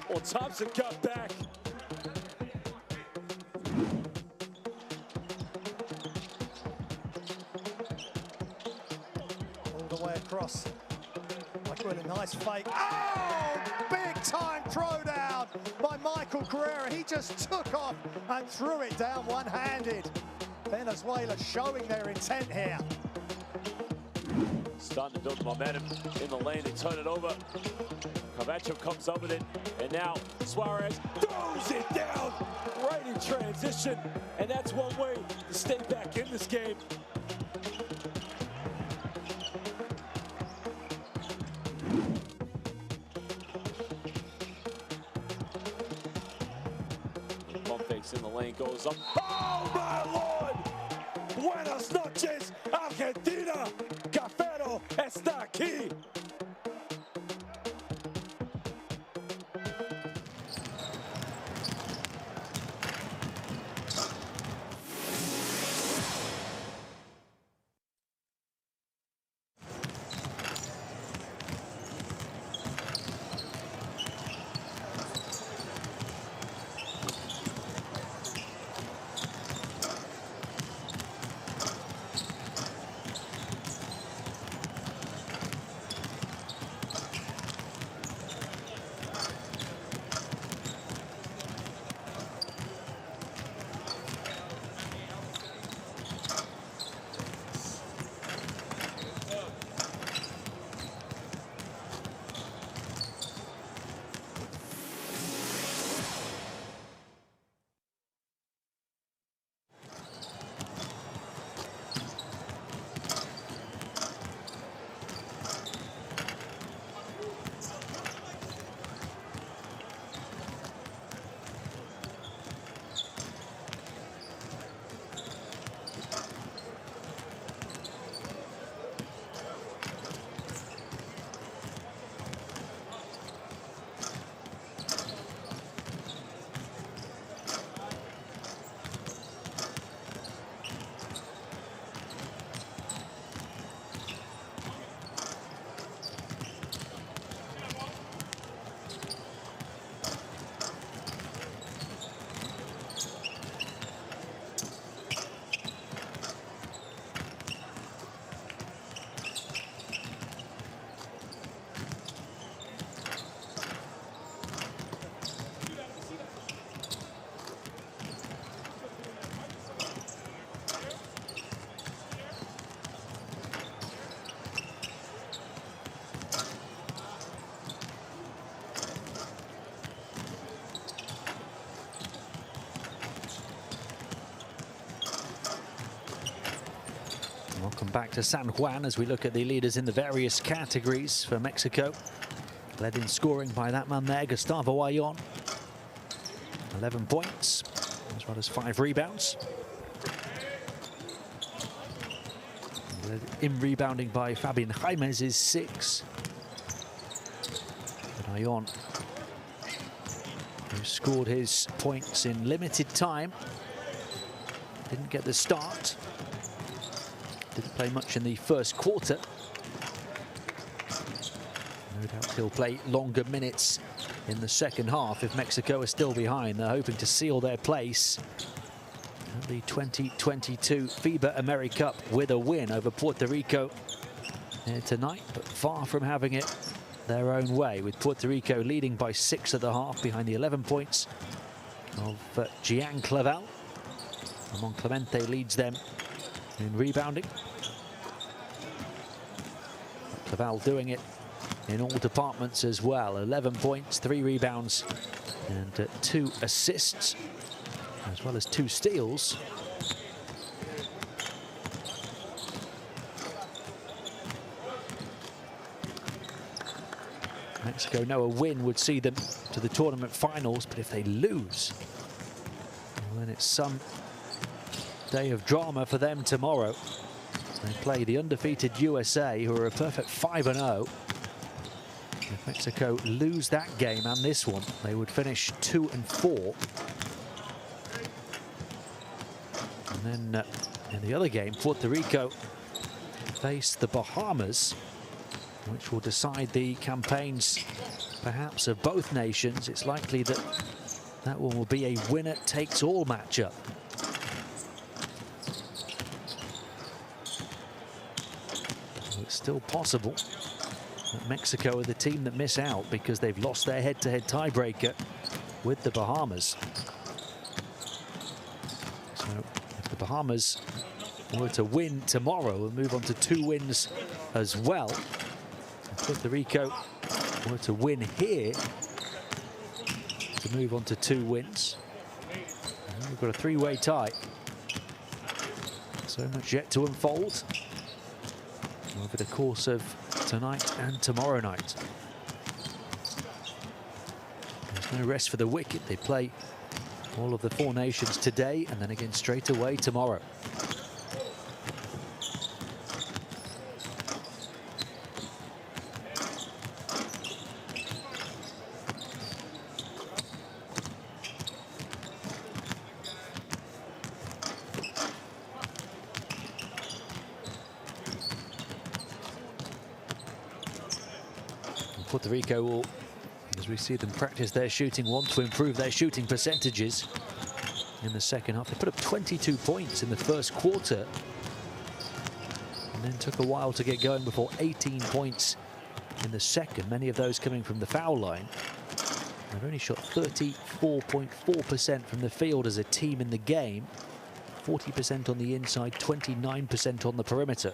Well, Thompson got back.
All the way across. Like really nice fake. Oh, big time throwdown by Michael Carrera. He just took off and threw it down one-handed. Venezuela showing their intent here.
Starting to build momentum in the lane. They turn it over. Camacho comes up with it. And now Suarez throws it down right in transition. And that's one way to stay back in this game. Pump fakes in the lane, goes up. Oh, my Lord! Buenas noches, Argentina. Cafero está aquí.
Welcome back to San Juan as we look at the leaders in the various categories for Mexico. Led in scoring by that man there, Gustavo Ayon. 11 points, as well as 5 rebounds. Led in rebounding by Fabian Jaimes is 6. But Ayon, who scored his points in limited time, didn't get the start. Didn't play much in the first quarter. No doubt he'll play longer minutes in the second half if Mexico is still behind. They're hoping to seal their place at the 2022 FIBA AmeriCup with a win over Puerto Rico here tonight, but far from having it their own way, with Puerto Rico leading by 6 at the half behind the 11 points of Gian Clavel. Ramon Clemente leads them in rebounding. Clavel doing it in all departments as well. 11 points, 3 rebounds, and 2 assists, as well as 2 steals. Mexico know a win would see them to the tournament finals, but if they lose, well, then it's some day of drama for them tomorrow. They play the undefeated USA, who are a perfect 5-0. If Mexico lose that game and this one, they would finish 2-4. And then in the other game, Puerto Rico face the Bahamas, which will decide the campaigns, perhaps, of both nations. It's likely that that one will be a winner-takes-all matchup. So it's still possible that Mexico are the team that miss out because they've lost their head-to-head tiebreaker with the Bahamas. So if the Bahamas were to win tomorrow and move on to 2 wins as well, if Puerto Rico were to win here to move on to 2 wins, and we've got a 3-way tie. So much yet to unfold over the course of tonight and tomorrow night. There's no rest for the wicked. They play all of the 4 nations today and then again straight away tomorrow. Puerto Rico will, as we see them practice their shooting, want to improve their shooting percentages in the second half. They put up 22 points in the first quarter and then took a while to get going before 18 points in the second, many of those coming from the foul line. They've only shot 34.4% from the field as a team in the game, 40% on the inside, 29% on the perimeter.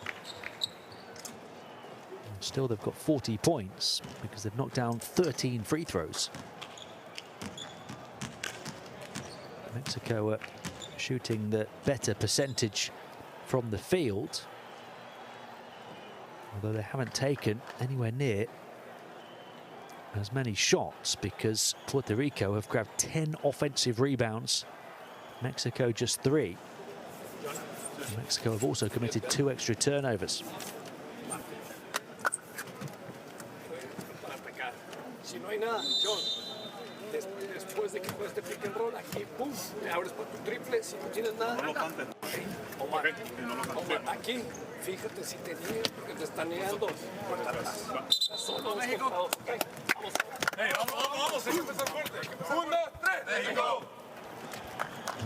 Still, they've got 40 points because they've knocked down 13 free throws. Mexico are shooting the better percentage from the field, although they haven't taken anywhere near as many shots because Puerto Rico have grabbed 10 offensive rebounds, Mexico just 3. Mexico have also committed 2 extra turnovers.
Si no hay nada, John, después de que juegues este pick and roll, aquí, pum, te abres para tu triple. Si no tienes nada, no lo cantes. Omar, aquí, fíjate si te niegas, porque te están negando. Solo México. Vamos. Vamos, hay que empezar fuerte. 1, 2, 3, México.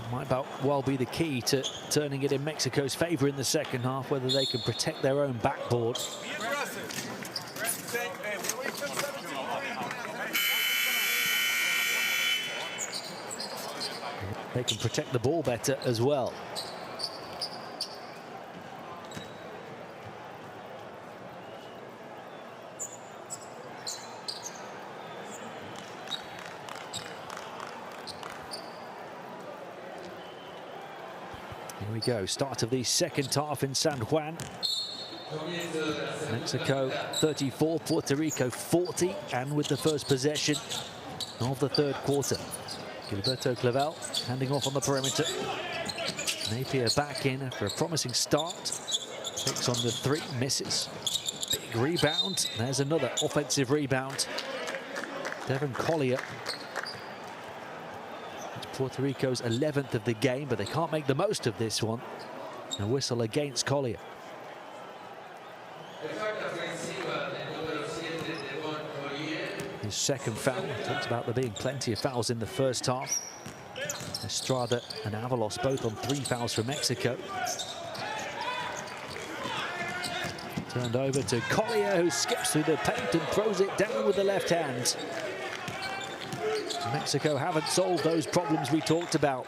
Might well be the key to turning it in Mexico's favor in the second half, whether they can protect their own backboard. They can protect the ball better as well. Here we go, start of the second half in San Juan. Mexico 34, Puerto Rico 40, and with the first possession of the third quarter. Gilberto Clavel handing off on the perimeter. Napier back in after a promising start. Takes on the 3, misses. Big rebound. There's another offensive rebound. Devin Collier. It's Puerto Rico's 11th of the game, but they can't make the most of this one. A whistle against Collier. His second foul. Talked about there being plenty of fouls in the first half. Estrada and Avalos both on 3 fouls for Mexico. Turned over to Collier, who skips through the paint and throws it down with the left hand. Mexico haven't solved those problems we talked about.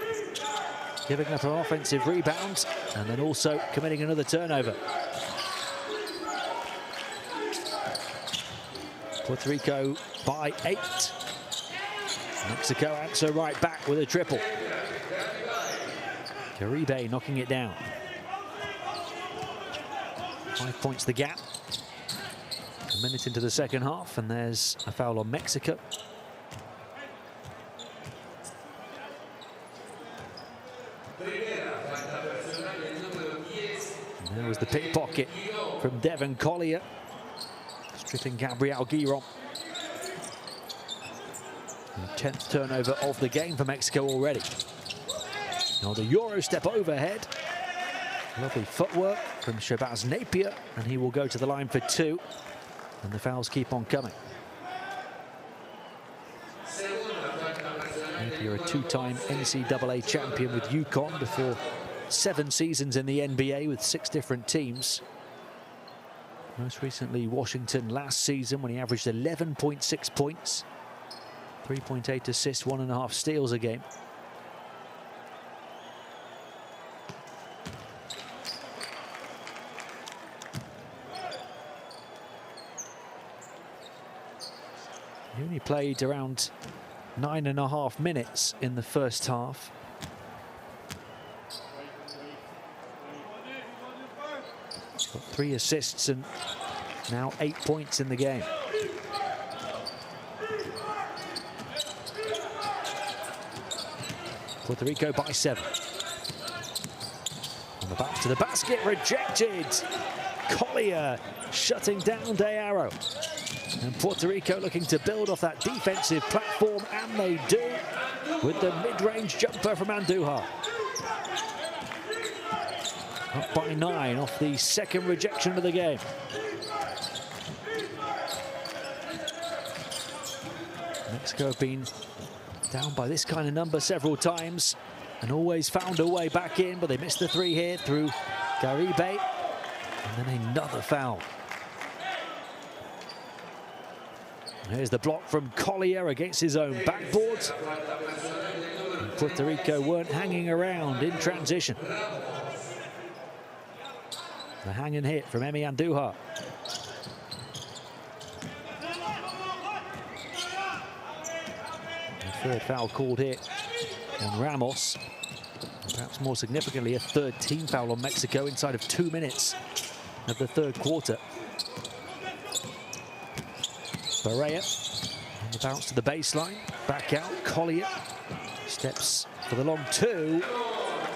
Giving up an offensive rebound and then also committing another turnover. Puerto Rico by 8. Mexico answer right back with a triple. Caribe knocking it down. 5 points the gap. A minute into the second half, and there's a foul on Mexico. And there was the pickpocket from Devin Collier, stripping Gabriel Giron. The 10th turnover of the game for Mexico already. Now the Euro step overhead. Lovely footwork from Shabazz Napier, and he will go to the line for 2. And the fouls keep on coming. Napier, a 2-time NCAA champion with UConn before 7 seasons in the NBA with 6 different teams. Most recently Washington last season when he averaged 11.6 points, 3.8 assists, 1.5 steals a game. He only played around 9.5 minutes in the first half. Got 3 assists and now 8 points in the game. Puerto Rico by 7. On the back to the basket, rejected. Collier shutting down De Arrow. And Puerto Rico looking to build off that defensive platform, and they do with the mid-range jumper from Andujar. Up by 9 off the second rejection of the game. Mexico have been down by this kind of number several times and always found a way back in, but they missed the 3 here through Garibe. And then another foul. Here's the block from Collier against his own backboard. And Puerto Rico weren't hanging around in transition. The hang and hit from Emi Andujar. The third foul called here on Ramos. And perhaps more significantly, a 3rd team foul on Mexico inside of 2 minutes of the 3rd quarter. Barea on the bounce to the baseline, back out. Collier steps for the long 2,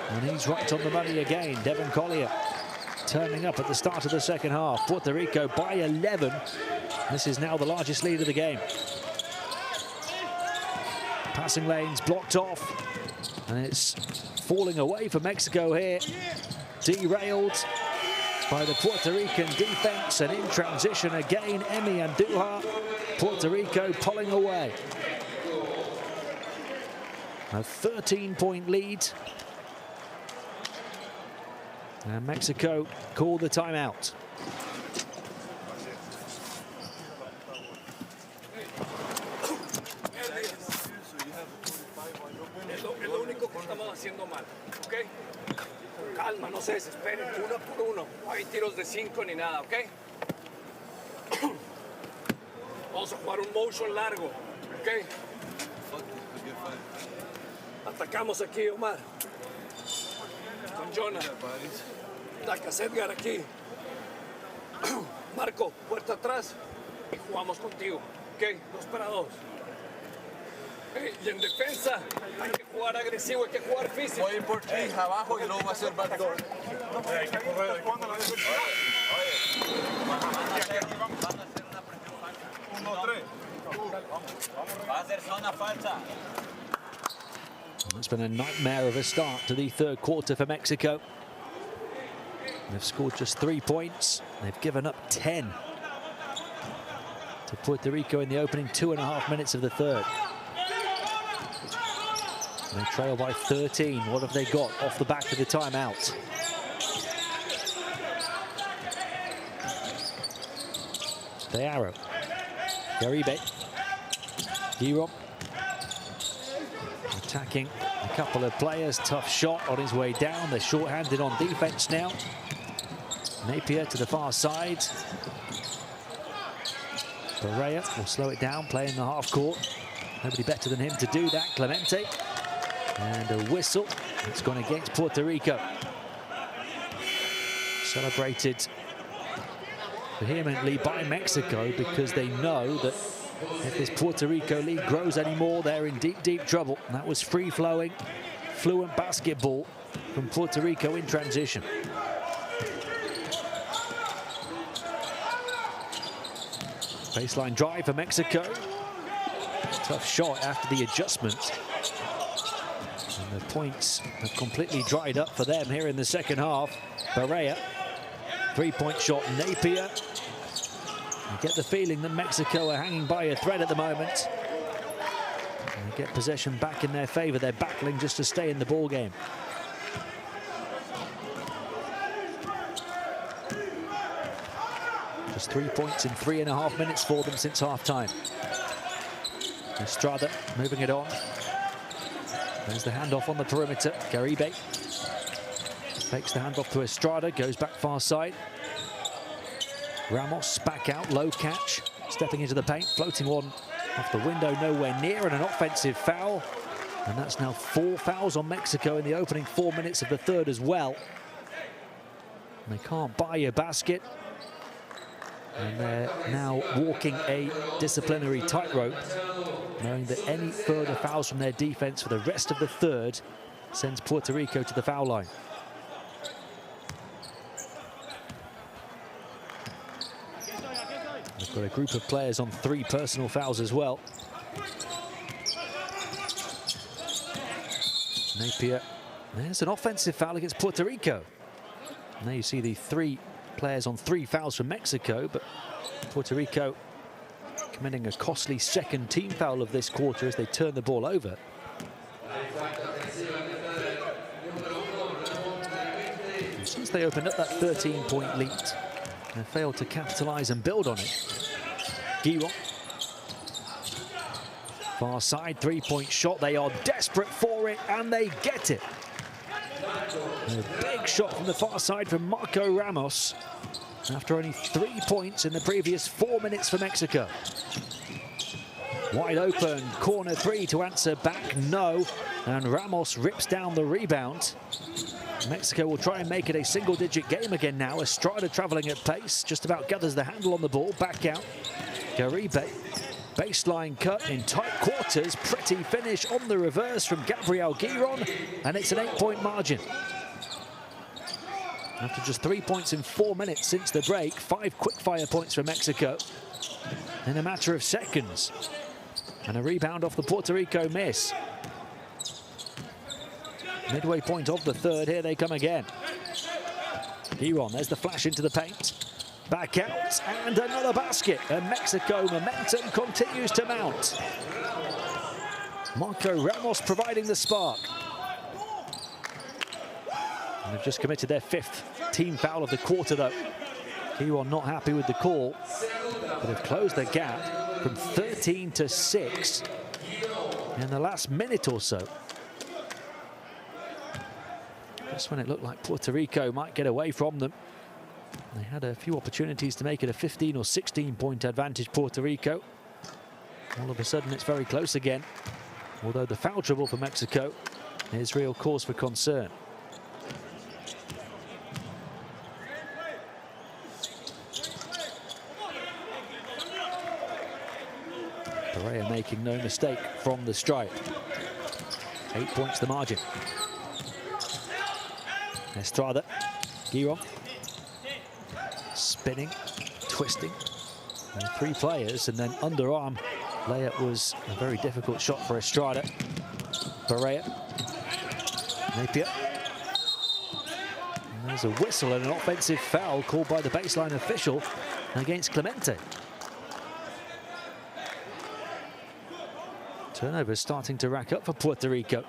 and he's right on the money again. Devin Collier turning up at the start of the second half. Puerto Rico by 11. This is now the largest lead of the game. Passing lanes blocked off, and it's falling away for Mexico here. Derailed by the Puerto Rican defense, and in transition again, Emi Andujar. Puerto Rico pulling away. A 13-point lead. And Mexico called the timeout.
Es lo único que estamos haciendo mal, ¿ok? Calma, no se desesperen, 1 por 1. No hay tiros de 5 ni nada, ¿ok? Vamos a jugar un motion largo, ¿ok? Atacamos aquí, Omar. Con Jonah. Tacas Edgar aquí. Marco, puerta atrás. Y jugamos contigo, ¿ok? 2 para 2. Y en defensa hay que jugar agresivo, hay que jugar físico.
Voy a ir por ti abajo y luego va a ser backdoor.
Hay que correr. ¿Cuándo la defensa?
Va a ser zona falsa.
It's been a nightmare of a start to the 3rd quarter for Mexico. They've scored just 3 points. They've given up 10 to Puerto Rico in the opening 2.5 minutes of the 3rd. They trail by 13. What have they got off the back of the timeout? De Arrow. Garibe. Giron. Attacking a couple of players. Tough shot on his way down. They're short-handed on defense now. Napier to the far side. Barea will slow it down, play in the half court. Nobody better than him to do that. Clemente. And a whistle. It's gone against Puerto Rico. Celebrated vehemently by Mexico because they know that if this Puerto Rico lead grows anymore, they're in deep, deep trouble. And that was free-flowing, fluent basketball from Puerto Rico in transition. Baseline drive for Mexico. Tough shot after the adjustment. And The points have completely dried up for them here in the second half. Barea, three-point shot, Napier. You get the feeling that Mexico are hanging by a thread at the moment. And they get possession back in their favor. They're battling just to stay in the ball game. Just 3 points in 3.5 minutes for them since half-time. Estrada moving it on. There's the handoff on the perimeter. Garibe fakes the handoff to Estrada, goes back far side. Ramos back out, low catch, stepping into the paint, floating one off the window, nowhere near, and an offensive foul. And that's now 4 fouls on Mexico in the opening 4 minutes of the third as well. And they can't buy a basket. And they're now walking a disciplinary tightrope, knowing that any further fouls from their defense for the rest of the third sends Puerto Rico to the foul line. They've got a group of players on 3 personal fouls as well. Napier, there's an offensive foul against Puerto Rico. Now you see the 3 players on 3 fouls from Mexico, but Puerto Rico committing a costly second team foul of this quarter as they turn the ball over. And since they opened up that 13-point lead, they failed to capitalize and build on it. Giron, far side, 3-point shot. They are desperate for it, and they get it. A big shot from the far side from Marco Ramos after only 3 points in the previous 4 minutes for Mexico. Wide open, corner 3 to answer back, no. And Ramos rips down the rebound. Mexico will try and make it a single-digit game again now. Estrada traveling at pace, just about gathers the handle on the ball, back out. Garibe, baseline cut in tight quarters, pretty finish on the reverse from Gabriel Giron, and it's an 8-point margin. After just 3 points in 4 minutes since the break, 5 quick-fire points for Mexico in a matter of seconds. And a rebound off the Puerto Rico miss. Midway point of the third, here they come again. Giron, there's the flash into the paint. Back out, and another basket. And Mexico momentum continues to mount. Marco Ramos providing the spark. And they've just committed their 5th team foul of the quarter, though. Giron not happy with the call, but have closed the gap from 13 to 6 in the last minute or so. Just when it looked like Puerto Rico might get away from them. They had a few opportunities to make it a 15 or 16-point advantage, Puerto Rico. All of a sudden, it's very close again. Although the foul trouble for Mexico is real cause for concern. Barea making no mistake from the stripe. 8 points the margin. Estrada, Giron. Spinning, twisting. And 3 players, and then underarm layup was a very difficult shot for Estrada. Barea. Napier. And there's a whistle and an offensive foul called by the baseline official against Clemente. Turnovers starting to rack up for Puerto Rico.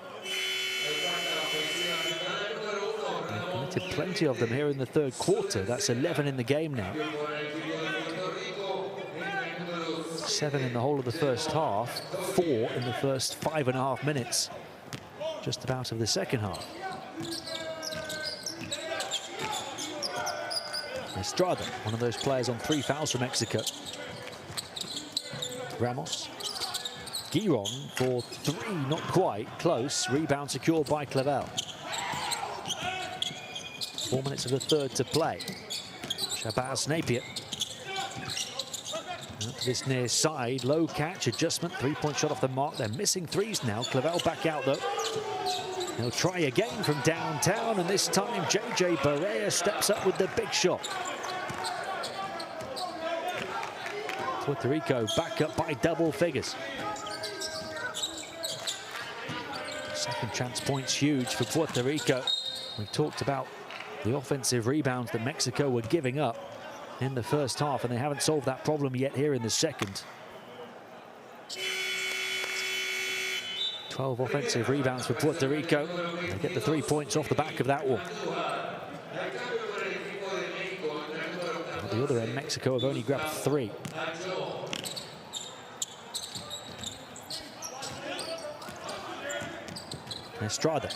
They've committed plenty of them here in the third quarter. That's 11 in the game now. 7 in the whole of the first half, 4 in the first 5.5 minutes, just about of the second half. Estrada, one of those players on 3 fouls for Mexico. Ramos. Giron for 3, not quite, close. Rebound secured by Clavel. 4 minutes of the third to play. Shabazz Napier. Up to this near side, low catch, adjustment, 3-point shot off the mark. They're missing threes now. Clavel back out though. They'll try again from downtown, and this time JJ Barea steps up with the big shot. Puerto Rico back up by double figures. Second chance points huge for Puerto Rico. We talked about the offensive rebounds that Mexico were giving up in the first half, and they haven't solved that problem yet here in the second. 12 offensive rebounds for Puerto Rico. They get the 3 points off the back of that one. At the other end, Mexico have only grabbed 3. Estrada.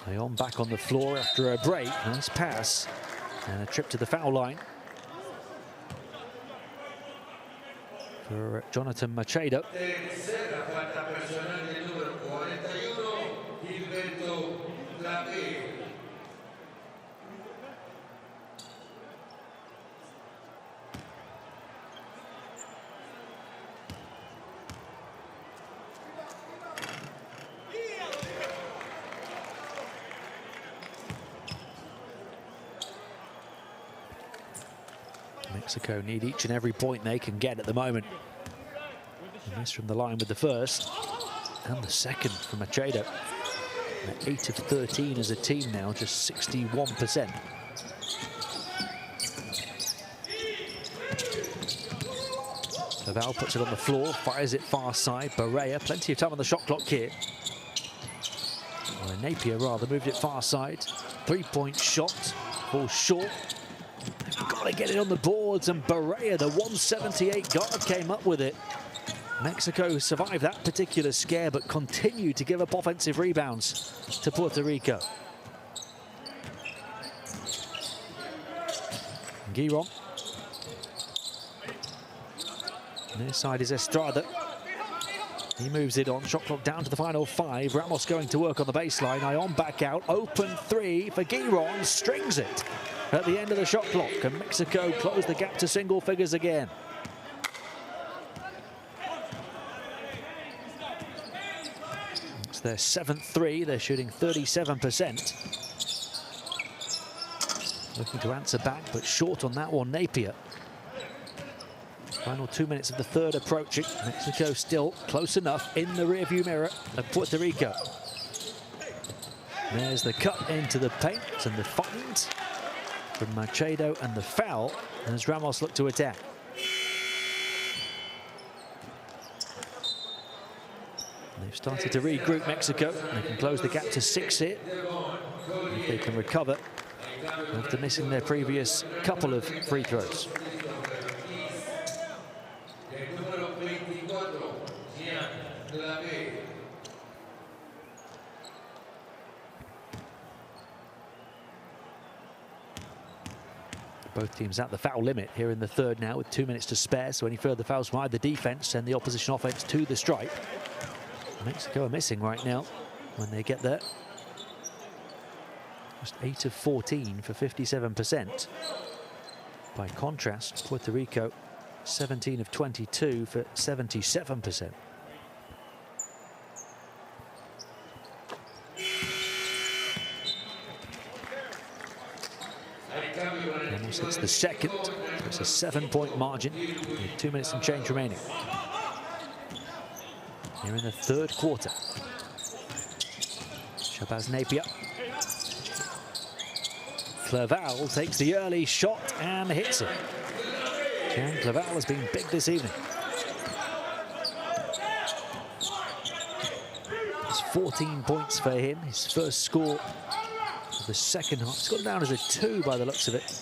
Leon back on the floor after a break. Nice pass and a trip to the foul line for Jonathan Machado. Mexico need each and every point they can get at the moment. A miss from the line with the first and the second from Machado. 8 of 13 as a team now, just 61%. Laval puts it on the floor, fires it far side. Barea, plenty of time on the shot clock here. Or Napier rather, moved it far side. 3-point shot, falls short. They've got to get it on the boards, and Barea, the 178 guard, came up with it. Mexico survived that particular scare, but continued to give up offensive rebounds to Puerto Rico. Giron. Near side is Estrada. He moves it on, shot clock down to the final 5. Ramos going to work on the baseline. Ion back out, open 3 for Giron, strings it at the end of the shot clock, and Mexico close the gap to single figures again. It's their 7th 3, they're shooting 37%. Looking to answer back, but short on that one, Napier. Final 2 minutes of the third approaching. Mexico still close enough in the rearview mirror of Puerto Rico. There's the cut into the paint and the find from Machado and the foul as Ramos look to attack. They've started to regroup Mexico. They can close the gap to 6 here. If they can recover after missing their previous couple of free throws. Both teams at the foul limit here in the third now with 2 minutes to spare, so any further fouls from either defense send the opposition offense to the stripe. Mexico are missing right now when they get there. Just 8 of 14 for 57%. By contrast, Puerto Rico 17 of 22 for 77%. Ramos hits the second. It's a 7-point margin with 2 minutes and change remaining. Here in the third quarter. Shabazz Napier. Clerval takes the early shot and hits it. And Clerval has been big this evening. It's 14 points for him, his first score of the second half. It's gone down as a 2 by the looks of it.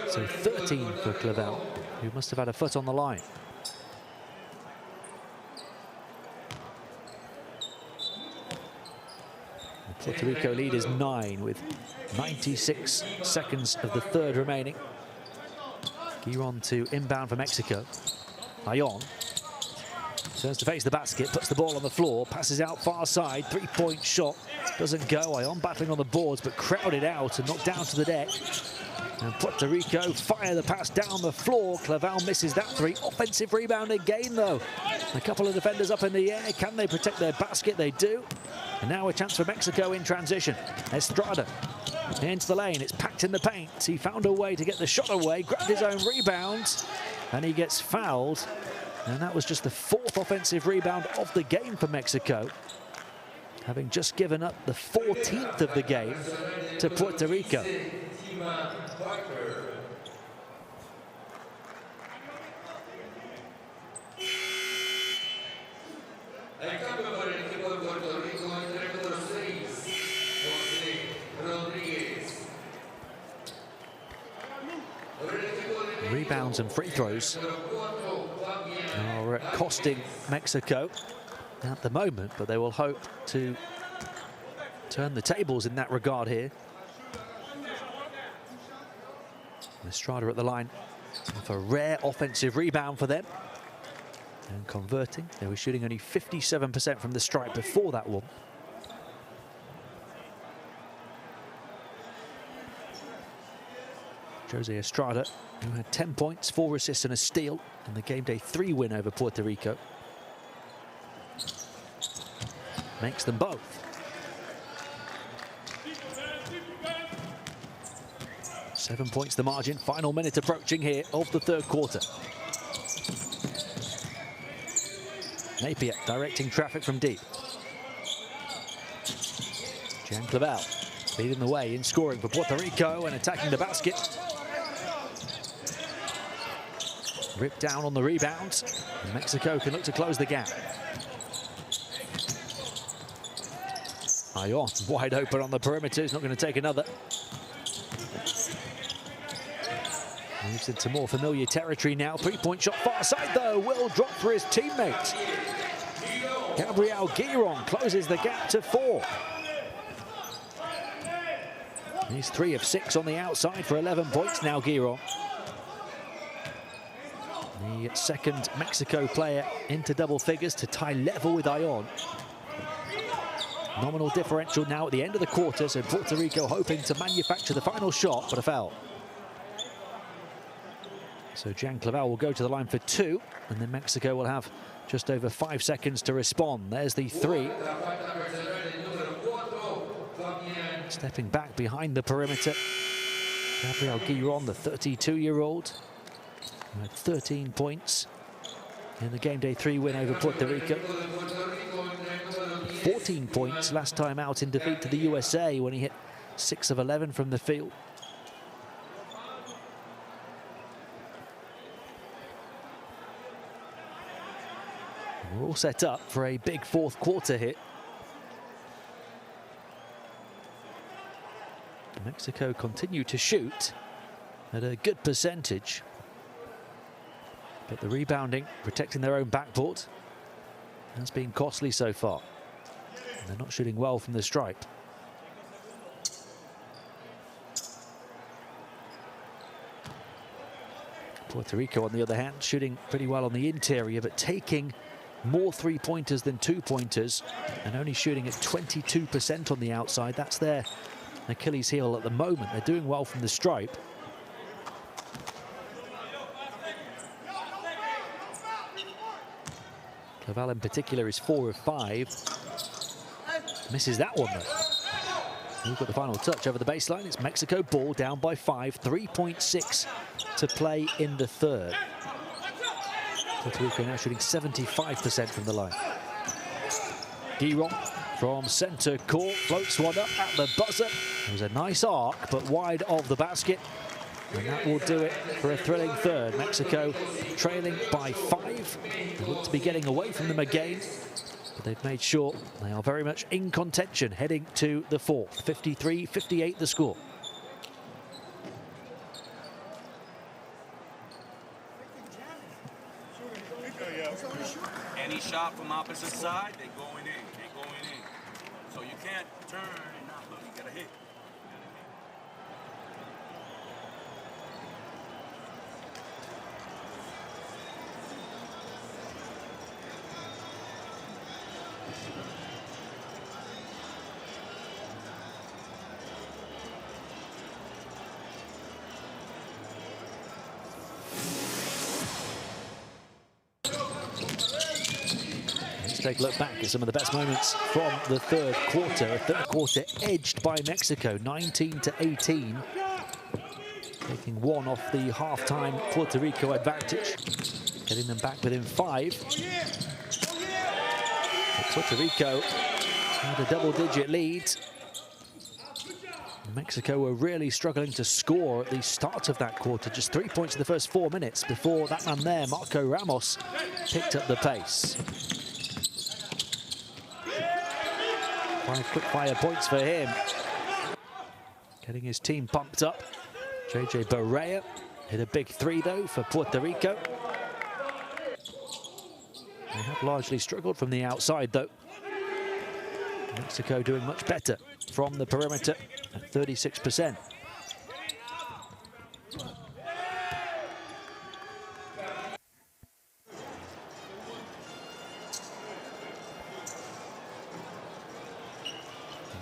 So 13 for Clerval, who must have had a foot on the line. The Puerto Rico lead is 9 with 96 seconds of the third remaining. Giron to inbound for Mexico. Ion turns to face the basket, puts the ball on the floor, passes out far side, 3-point shot, doesn't go. Ion battling on the boards, but crowded out and knocked down to the deck. And Puerto Rico fire the pass down the floor. Clerval misses that 3. Offensive rebound again, though. A couple of defenders up in the air. Can they protect their basket? They do. And now a chance for Mexico in transition. Estrada into the lane. It's packed in the paint. He found a way to get the shot away, grabbed his own rebound, and he gets fouled. And that was just the 4th offensive rebound of the game for Mexico, having just given up the 14th of the game to Puerto Rico. Rebounds and free throws are costing Mexico at the moment, but they will hope to turn the tables in that regard here. Estrada at the line for a rare offensive rebound for them. And converting, they were shooting only 57% from the stripe before that one. Jose Estrada, who had 10 points, 4 assists and a steal in the game day 3 win over Puerto Rico, makes them both. Seven points the margin, final minute approaching here of the 3rd quarter. Napier directing traffic from deep. Jean Clavel leading the way in scoring for Puerto Rico and attacking the basket. Ripped down on the rebound. And Mexico can look to close the gap. Ion wide open on the perimeter. He's not going to take another. Moves into more familiar territory now. 3-point shot far side though. Will drop for his teammate. Gabriel Giron closes the gap to 4. He's 3 of 6 on the outside for 11 points now, Giron. The 2nd Mexico player into double figures to tie level with Ion. Nominal differential now at the end of the quarter, so Puerto Rico hoping to manufacture the final shot, but a foul. So Jean Clavel will go to the line for 2, and then Mexico will have just over 5 seconds to respond. There's the 3. Stepping back behind the perimeter, Gabriel Giron, the 32-year-old, who had 13 points in the game day 3 win over Puerto Rico. 14 points last time out in defeat to the USA when he hit 6 of 11 from the field. We're all set up for a big 4th quarter hit. Mexico continue to shoot at a good percentage, but the rebounding, protecting their own backboard, has been costly so far. And they're not shooting well from the stripe. Puerto Rico, on the other hand, shooting pretty well on the interior, but taking more 3-pointers than 2-pointers, and only shooting at 22% on the outside. That's their Achilles heel at the moment. They're doing well from the stripe. Clavel in particular is 4 of 5. Misses that one though. We've got the final touch over the baseline. It's Mexico ball down by 5. 3.6 to play in the 3rd. Puerto Rico now shooting 75% from the line. Giron from center court floats one up at the buzzer. It was a nice arc, but wide of the basket. And that will do it for a thrilling 3rd. Mexico trailing by 5. They look to be getting away from them again, but they've made sure they are very much in contention heading to the 4th. 53-58 the score.
Any shot from opposite side, they going in. They going in. So you can't turn and not look. You gotta hit.
take a look back at some of the best moments from the third quarter. A third quarter edged by Mexico, 19-18. Taking one off the halftime Puerto Rico advantage. Getting them back within 5. But Puerto Rico had a double-digit lead. Mexico were really struggling to score at the start of that quarter. Just 3 points in the first 4 minutes before that man there, Marco Ramos, picked up the pace. 5 quick-fire points for him. Getting his team pumped up. JJ Barea hit a big 3, though, for Puerto Rico. They have largely struggled from the outside, though. Mexico doing much better from the perimeter at 36%.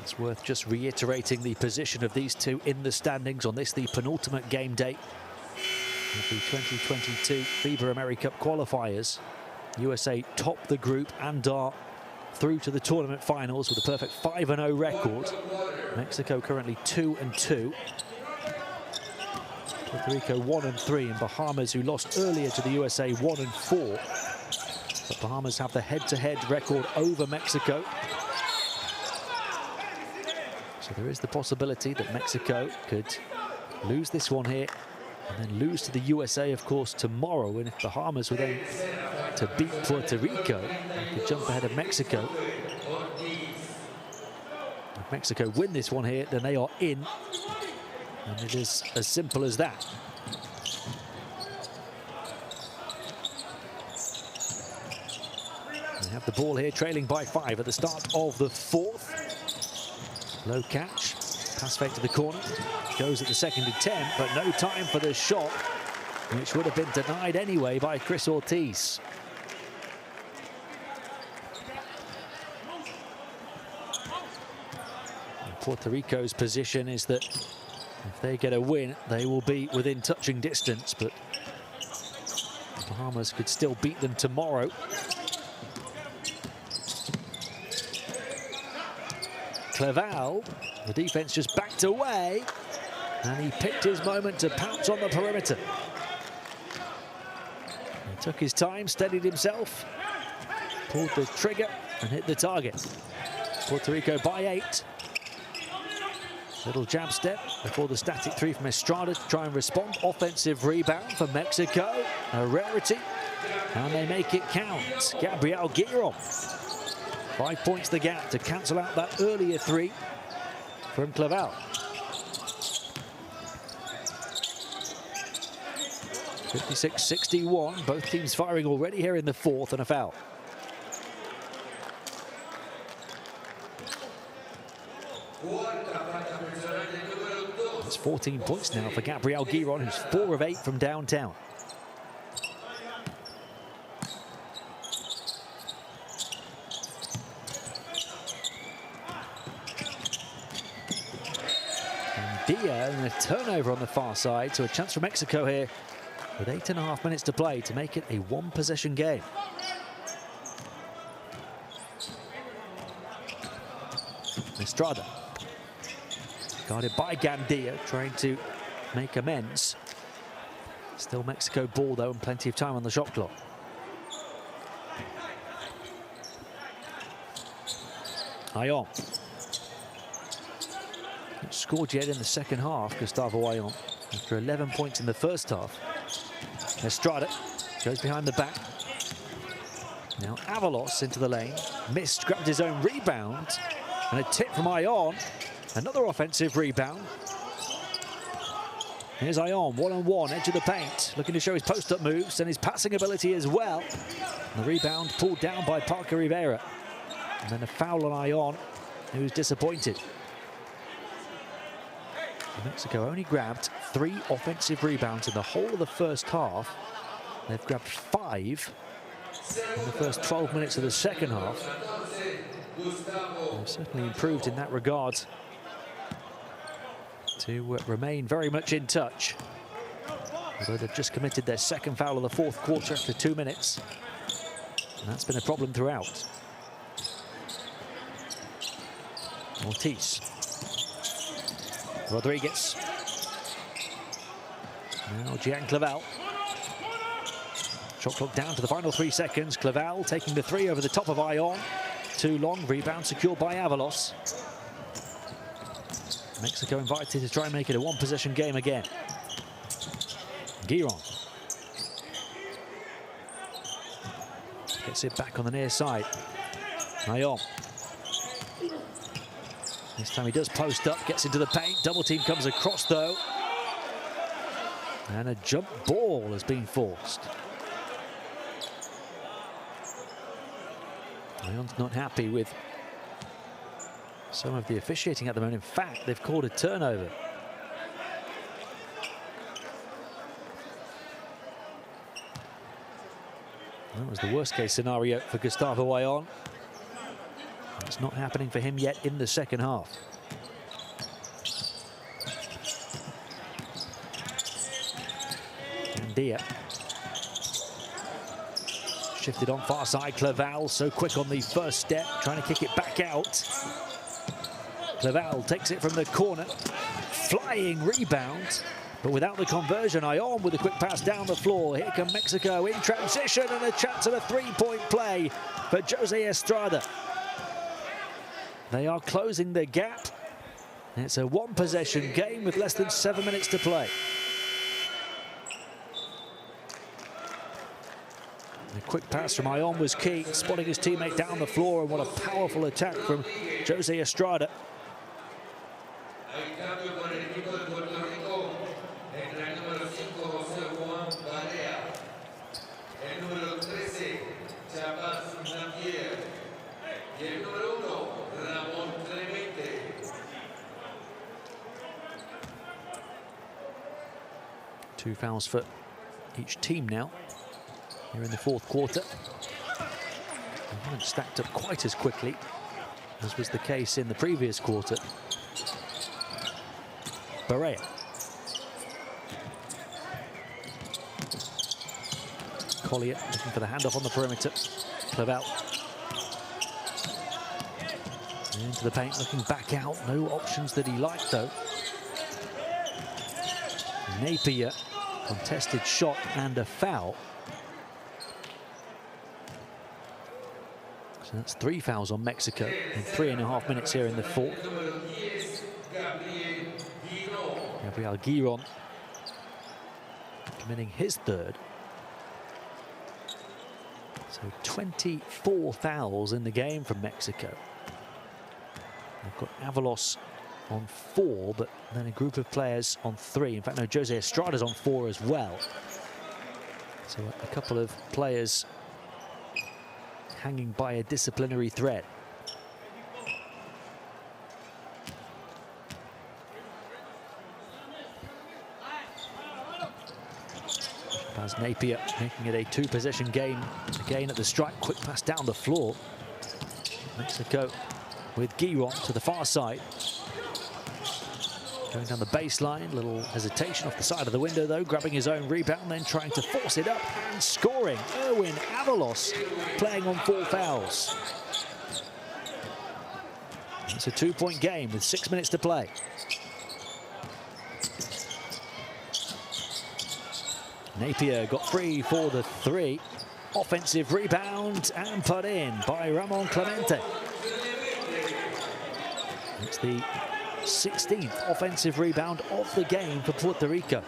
It's worth just reiterating the position of these two in the standings on this, the penultimate game day of the 2022 FIBA AmeriCup qualifiers. USA top the group and are through to the tournament finals with a perfect 5-0 record. Mexico currently 2-2. Puerto Rico 1-3, and Bahamas, who lost earlier to the USA, 1-4. But Bahamas have the head-to-head record over Mexico. So there is the possibility that Mexico could lose this one here and then lose to the USA, of course, tomorrow. And if Bahamas were then to beat Puerto Rico, they could jump ahead of Mexico. If Mexico win this one here, then they are in. And it is as simple as that. They have the ball here, trailing by 5 at the start of the 4th. Low catch, pass fake to the corner. Goes at the second attempt, but no time for the shot, which would have been denied anyway by Chris Ortiz. And Puerto Rico's position is that if they get a win, they will be within touching distance, but the Bahamas could still beat them tomorrow. Cleval, the defense just backed away, and he picked his moment to pounce on the perimeter. He took his time, steadied himself, pulled the trigger, and hit the target. Puerto Rico by 8. Little jab step before the static 3 from Estrada to try and respond. Offensive rebound for Mexico, a rarity, and they make it count. Gabriel Giron. 5 points the gap to cancel out that earlier 3 from Cleval. (56-61). Both teams firing already here in the 4th, and a foul. It's 14 points now for Gabriel Giron, who's 4 of 8 from downtown. And a turnover on the far side, so a chance for Mexico here with 8.5 minutes to play to make it a 1-possession game. Estrada, guarded by Gandia, trying to make amends. Still Mexico ball though, and plenty of time on the shot clock. Ayon. Scored yet in the second half, Gustavo Ayon, after 11 points in the first half. Estrada goes behind the back. Now Avalos into the lane, missed, grabbed his own rebound, and a tip from Ayon. Another offensive rebound. Here's Ayon, one-on-one, edge of the paint, looking to show his post-up moves and his passing ability as well. And the rebound pulled down by Parker Rivera. And then a foul on Ayon, who's disappointed. Mexico only grabbed 3 offensive rebounds in the whole of the first half. They've grabbed 5 in the first 12 minutes of the second half. They've certainly improved in that regard to remain very much in touch. Although they've just committed their second foul of the 4th quarter after 2 minutes. And that's been a problem throughout. Ortiz. Rodriguez. Now Gian Clavel. Shot clock down to the final 3 seconds. Clavel taking the three over the top of Ion. Too long, rebound secured by Avalos. Mexico invited to try and make it a one-possession game again. Giron. Gets it back on the near side. Ion. This time he does post up, gets into the paint. Double team comes across though. And a jump ball has been forced. Ion's not happy with some of the officiating at the moment. In fact, they've called a turnover. That was the worst case scenario for Gustavo Ion. It's not happening for him yet in the second half. Dia. Shifted on far side. Clavel so quick on the first step, trying to kick it back out. Clavel takes it from the corner. Flying rebound, but without the conversion. Ion with a quick pass down the floor. Here come Mexico in transition and a chance of a three-point play for Jose Estrada. They are closing the gap. It's a one-possession game with less than 7 minutes to play. A quick pass from Ion was key, spotting his teammate down the floor, and what a powerful attack from Jose Estrada. Two fouls for each team now. Here in the fourth quarter. They haven't stacked up quite as quickly as was the case in the previous quarter. Barea. Collier looking for the handoff on the perimeter. Clavel. Into the paint, looking back out. No options that he liked though. Napier, contested shot and a foul. So that's 3 fouls on Mexico in 3.5 minutes here in the fourth. Gabriel Giron committing his third. So 24 fouls in the game from Mexico. They've got Avalos on 4, but then a group of players on 3. In fact, no, Jose Estrada's on 4 as well. So a couple of players hanging by a disciplinary thread. As Napier making it a 2-possession game again at the stripe. Quick pass down the floor. Mexico with Giron to the far side. Going down the baseline, little hesitation off the side of the window though, grabbing his own rebound, then trying to force it up and scoring. Erwin Avalos playing on 4 fouls. It's a 2-point game with 6 minutes to play. Napier got free for the 3. Offensive rebound and put in by Ramon Clemente. It's the 16th offensive rebound of the game for Puerto Rico.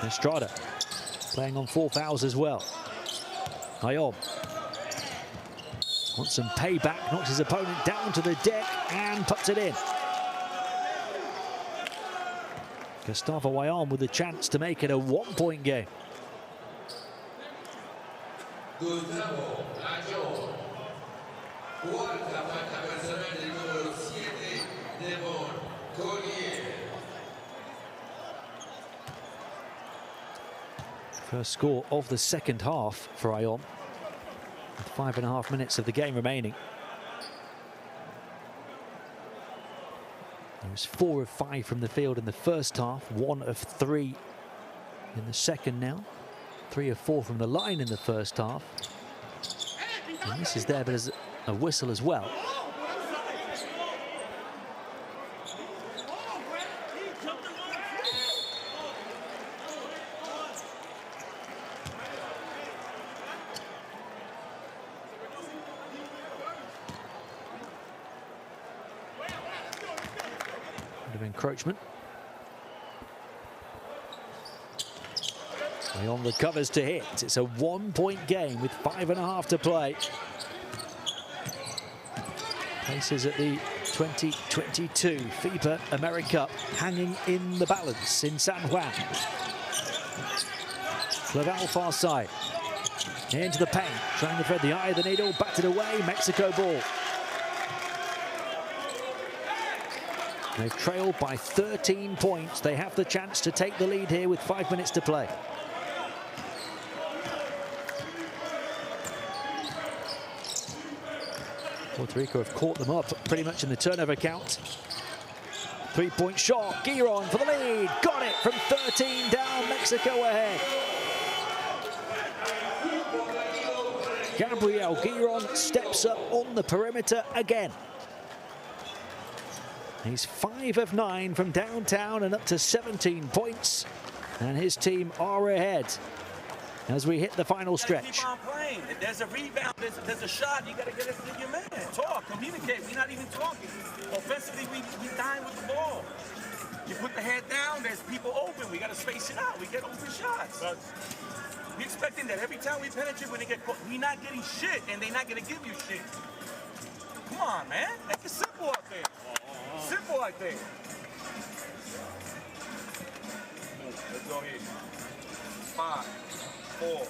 Estrada playing on 4 fouls as well. Ion wants some payback, knocks his opponent down to the deck and puts it in. Gustavo Ion with a chance to make it a 1-point game. First score of the second half for Ion, with 5.5 minutes of the game remaining. He was 4 of 5 from the field in the first half, 1 of 3 in the second now. 3 of 4 from the line in the first half. And this is there, but there's a whistle as well. Bit of encroachment. On the covers to hit. It's a 1-point game with 5.5 to play. Places at the 2022 FIBA AmeriCup hanging in the balance in San Juan. Clavel far side. Into the paint, trying to thread the eye of the needle, batted away, Mexico ball. They've trailed by 13 points. They have the chance to take the lead here with 5 minutes to play. Puerto Rico have caught them up pretty much in the turnover count. 3-point shot, Giron for the lead. Got it from 13 down, Mexico ahead. Gabriel Giron steps up on the perimeter again. He's 5 of 9 from downtown and up to 17 points. And his team are ahead as we hit the final stretch.
Keep on playing. If there's a rebound, there's a shot, you got to get it to your man. Talk, communicate. We're not even talking. Offensively, we dying with the ball. You put the head down, there's people open. We got to space it out. We get open shots. We're expecting that every time we penetrate, when they get caught, we're not getting shit, and they're not going to give you shit. Come on, man. Make it simple out there. Simple like that. Let's go here. 5, 4.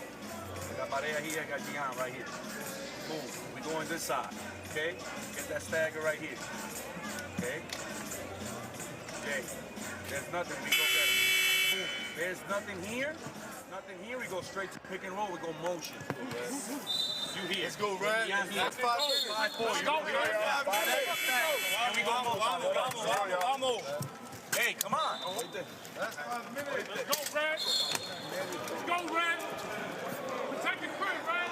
I got Barea here, I got Gian right here. Boom. We going this side. Okay? Get that stagger right here. Okay? Okay. There's nothing. We go get it. Boom. There's nothing here. Nothing here. We go straight to pick and roll. We go motion. You here. Let's go, Red. That's 5 minutes. 5, 4. Let's go, Red. 5, 8. And we go motion. Hey, come on. That's 5 minutes. Let's go, Red. Let's go, Red. Protect your credit, Red.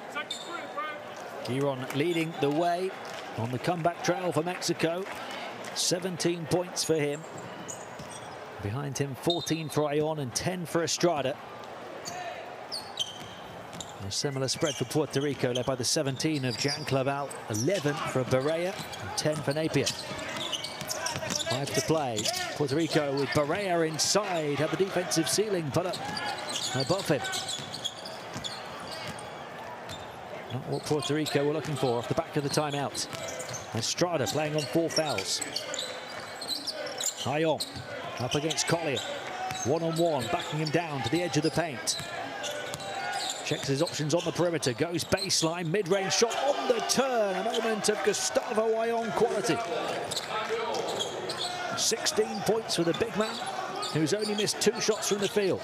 Protect your credit, Red.
Giron leading the way on the comeback trail for Mexico. 17 points for him. Behind him, 14 for Ion and 10 for Estrada. A similar spread for Puerto Rico, led by the 17 of Jan Clavel, 11 for Barea, and 10 for Napier. 5 to play. Puerto Rico with Barea inside, have the defensive ceiling put up above him. Not what Puerto Rico were looking for off the back of the timeout. Estrada playing on 4 fouls. Ion up against Collier. One-on-one, backing him down to the edge of the paint. Checks his options on the perimeter, goes baseline, mid-range shot on the turn. A moment of Gustavo Ion quality. 16 points for the big man, who's only missed 2 shots from the field.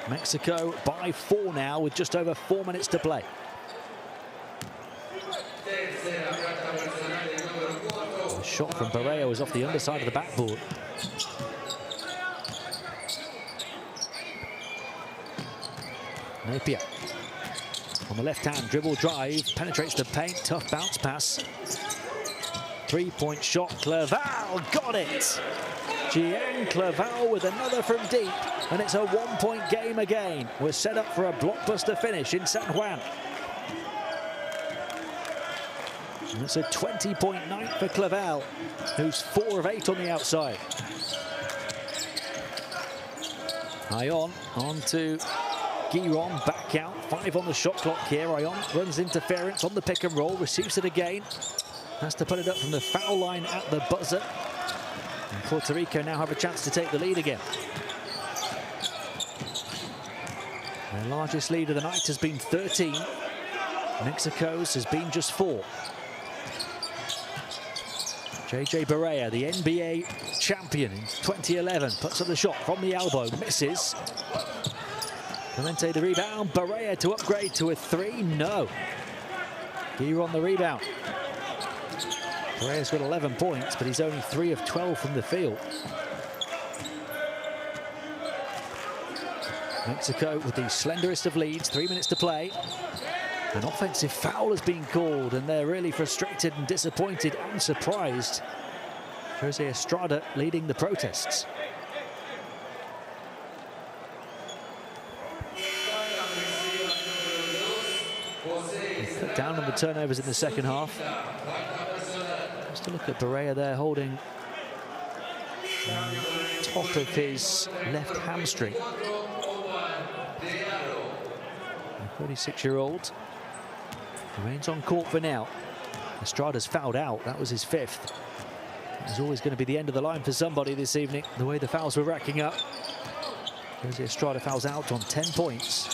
Mexico by 4 now with just over 4 minutes to play. The shot from Barea was off the underside of the backboard. Napier on the left hand, dribble drive, penetrates the paint, tough bounce pass. 3-point shot, Clavel got it. Gian Clavel with another from deep, and it's a 1-point game again. We're set up for a blockbuster finish in San Juan. And it's a 20-point night for Clavel, who's 4 of 8 on the outside. Ion on to Giron, back out, 5 on the shot clock here. Ion runs interference on the pick and roll, receives it again. Has to put it up from the foul line at the buzzer. And Puerto Rico now have a chance to take the lead again. Their largest lead of the night has been 13. Mexico's has been just 4. JJ Barea, the NBA champion in 2011, puts up the shot from the elbow, misses. Clemente the rebound, Barea to upgrade to a 3, no. Giron the rebound. Barea's got 11 points, but he's only 3 of 12 from the field. Mexico with the slenderest of leads, 3 minutes to play. An offensive foul has been called, and they're really frustrated and disappointed and surprised. Jose Estrada leading the protests. He cut down on the turnovers in the second half. Just to look at Barea there holding top of his left hamstring. The 36-year-old remains on court for now. Estrada's fouled out. That was his fifth. It was always going to be the end of the line for somebody this evening, the way the fouls were racking up. Jose Estrada fouls out on 10 points.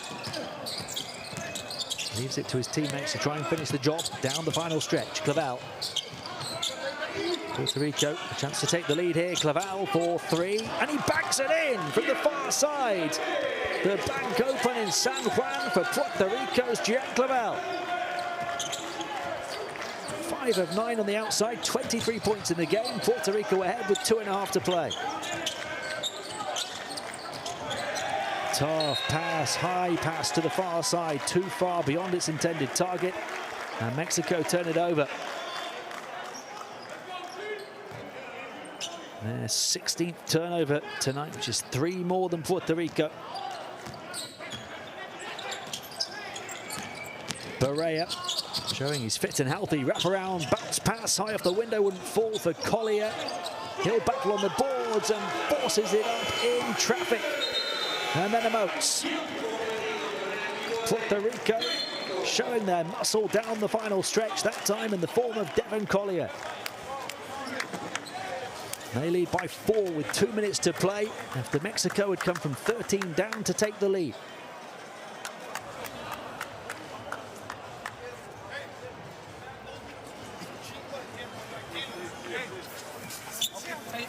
Leaves it to his teammates to try and finish the job down the final stretch. Clavel. Puerto Rico, a chance to take the lead here. Clavel for three, and he banks it in from the far side. The bank open in San Juan for Puerto Rico's Gian Clavel. 5 of 9 on the outside, 23 points in the game. Puerto Rico ahead with 2.5 to play. Tough pass, high pass to the far side, too far beyond its intended target. And Mexico turn it over. Their 16th turnover tonight, which is 3 more than Puerto Rico. Barea showing he's fit and healthy. Wraparound, bounce pass, high off the window, wouldn't fall for Collier. He'll battle on the boards and forces it up in traffic. And then emotes. Puerto Rico showing their muscle down the final stretch, that time in the form of Devin Collier. They lead by 4 with 2 minutes to play after Mexico had come from 13 down to take the lead.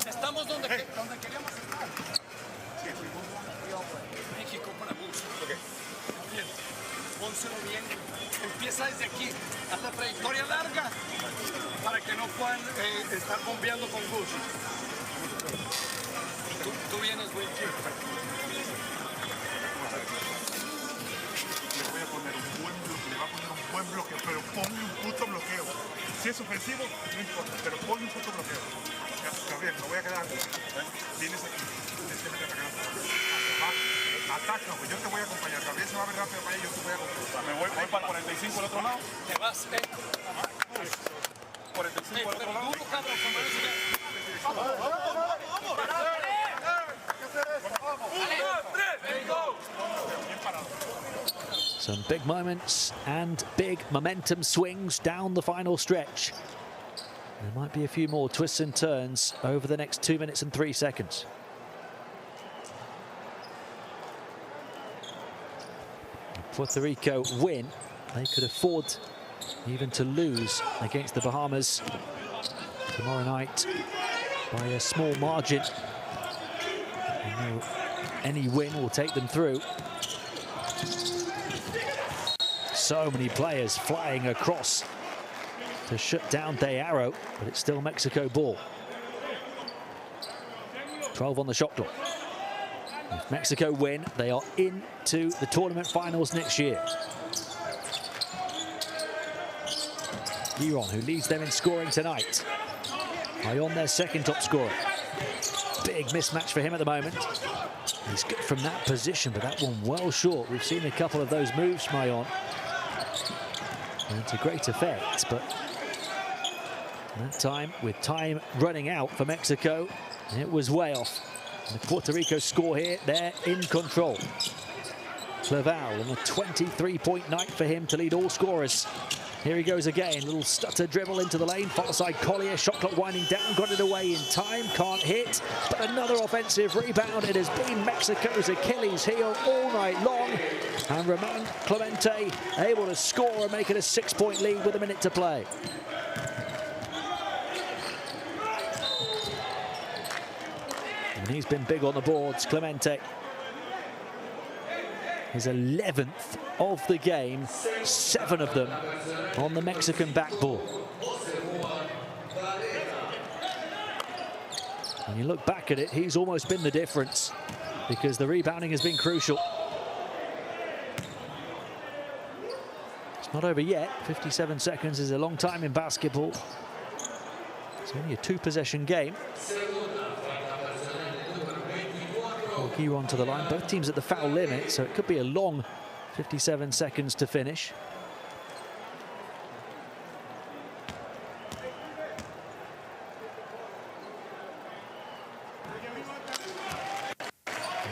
Estamos donde queríamos estar. México para Bush. Bien, pónselo bien. Empieza desde aquí. Haz la trayectoria larga para que no puedan estar bombeando con Bush. Tú vienes, güey.
Le voy a poner un buen bloqueo, le va a poner un buen bloqueo, pero ponle un puto bloqueo. Si es ofensivo, no importa, pero ponle un puto bloqueo. Gabriel, no voy a quedar. Vienes aquí, tienes que meter la cara. Ataca, güey, yo te voy a acompañar. Gabriel se va a ver rápido para ellos, yo te voy a acompañar. Me voy para el 45 al otro lado.
Te vas,
45 al otro lado.
duro, cabrón, como eso ya.
Some big moments and big momentum swings down the final stretch. There might be a few more twists and turns over the next 2 minutes and 3 seconds. If Puerto Rico win, they could afford even to lose against the Bahamas tomorrow night by a small margin. Any win will take them through. So many players flying across to shut down De Arrow, but it's still Mexico ball. 12 on the shot clock. If Mexico win, they are into the tournament finals next year. Giron, who leads them in scoring tonight, Mayon their second top scorer. Big mismatch for him at the moment. He's good from that position, but that one well short. We've seen a couple of those moves, Mayon, and to great effect, but that time, with time running out for Mexico, it was way off. And the Puerto Rico score here, they're in control. Clavel on a 23-point night for him to lead all scorers. Here he goes again, little stutter dribble into the lane, far side Collier, shot clock winding down, got it away in time, can't hit, but another offensive rebound. It has been Mexico's Achilles heel all night long, and Roman Clemente able to score and make it a 6-point lead with a minute to play. And he's been big on the boards, Clemente. His 11th of the game, 7 of them on the Mexican backboard. When you look back at it, he's almost been the difference because the rebounding has been crucial. It's not over yet. 57 seconds is a long time in basketball. It's only a 2-possession game. Giron to the line. Both teams at the foul limit, so it could be a long 57 seconds to finish.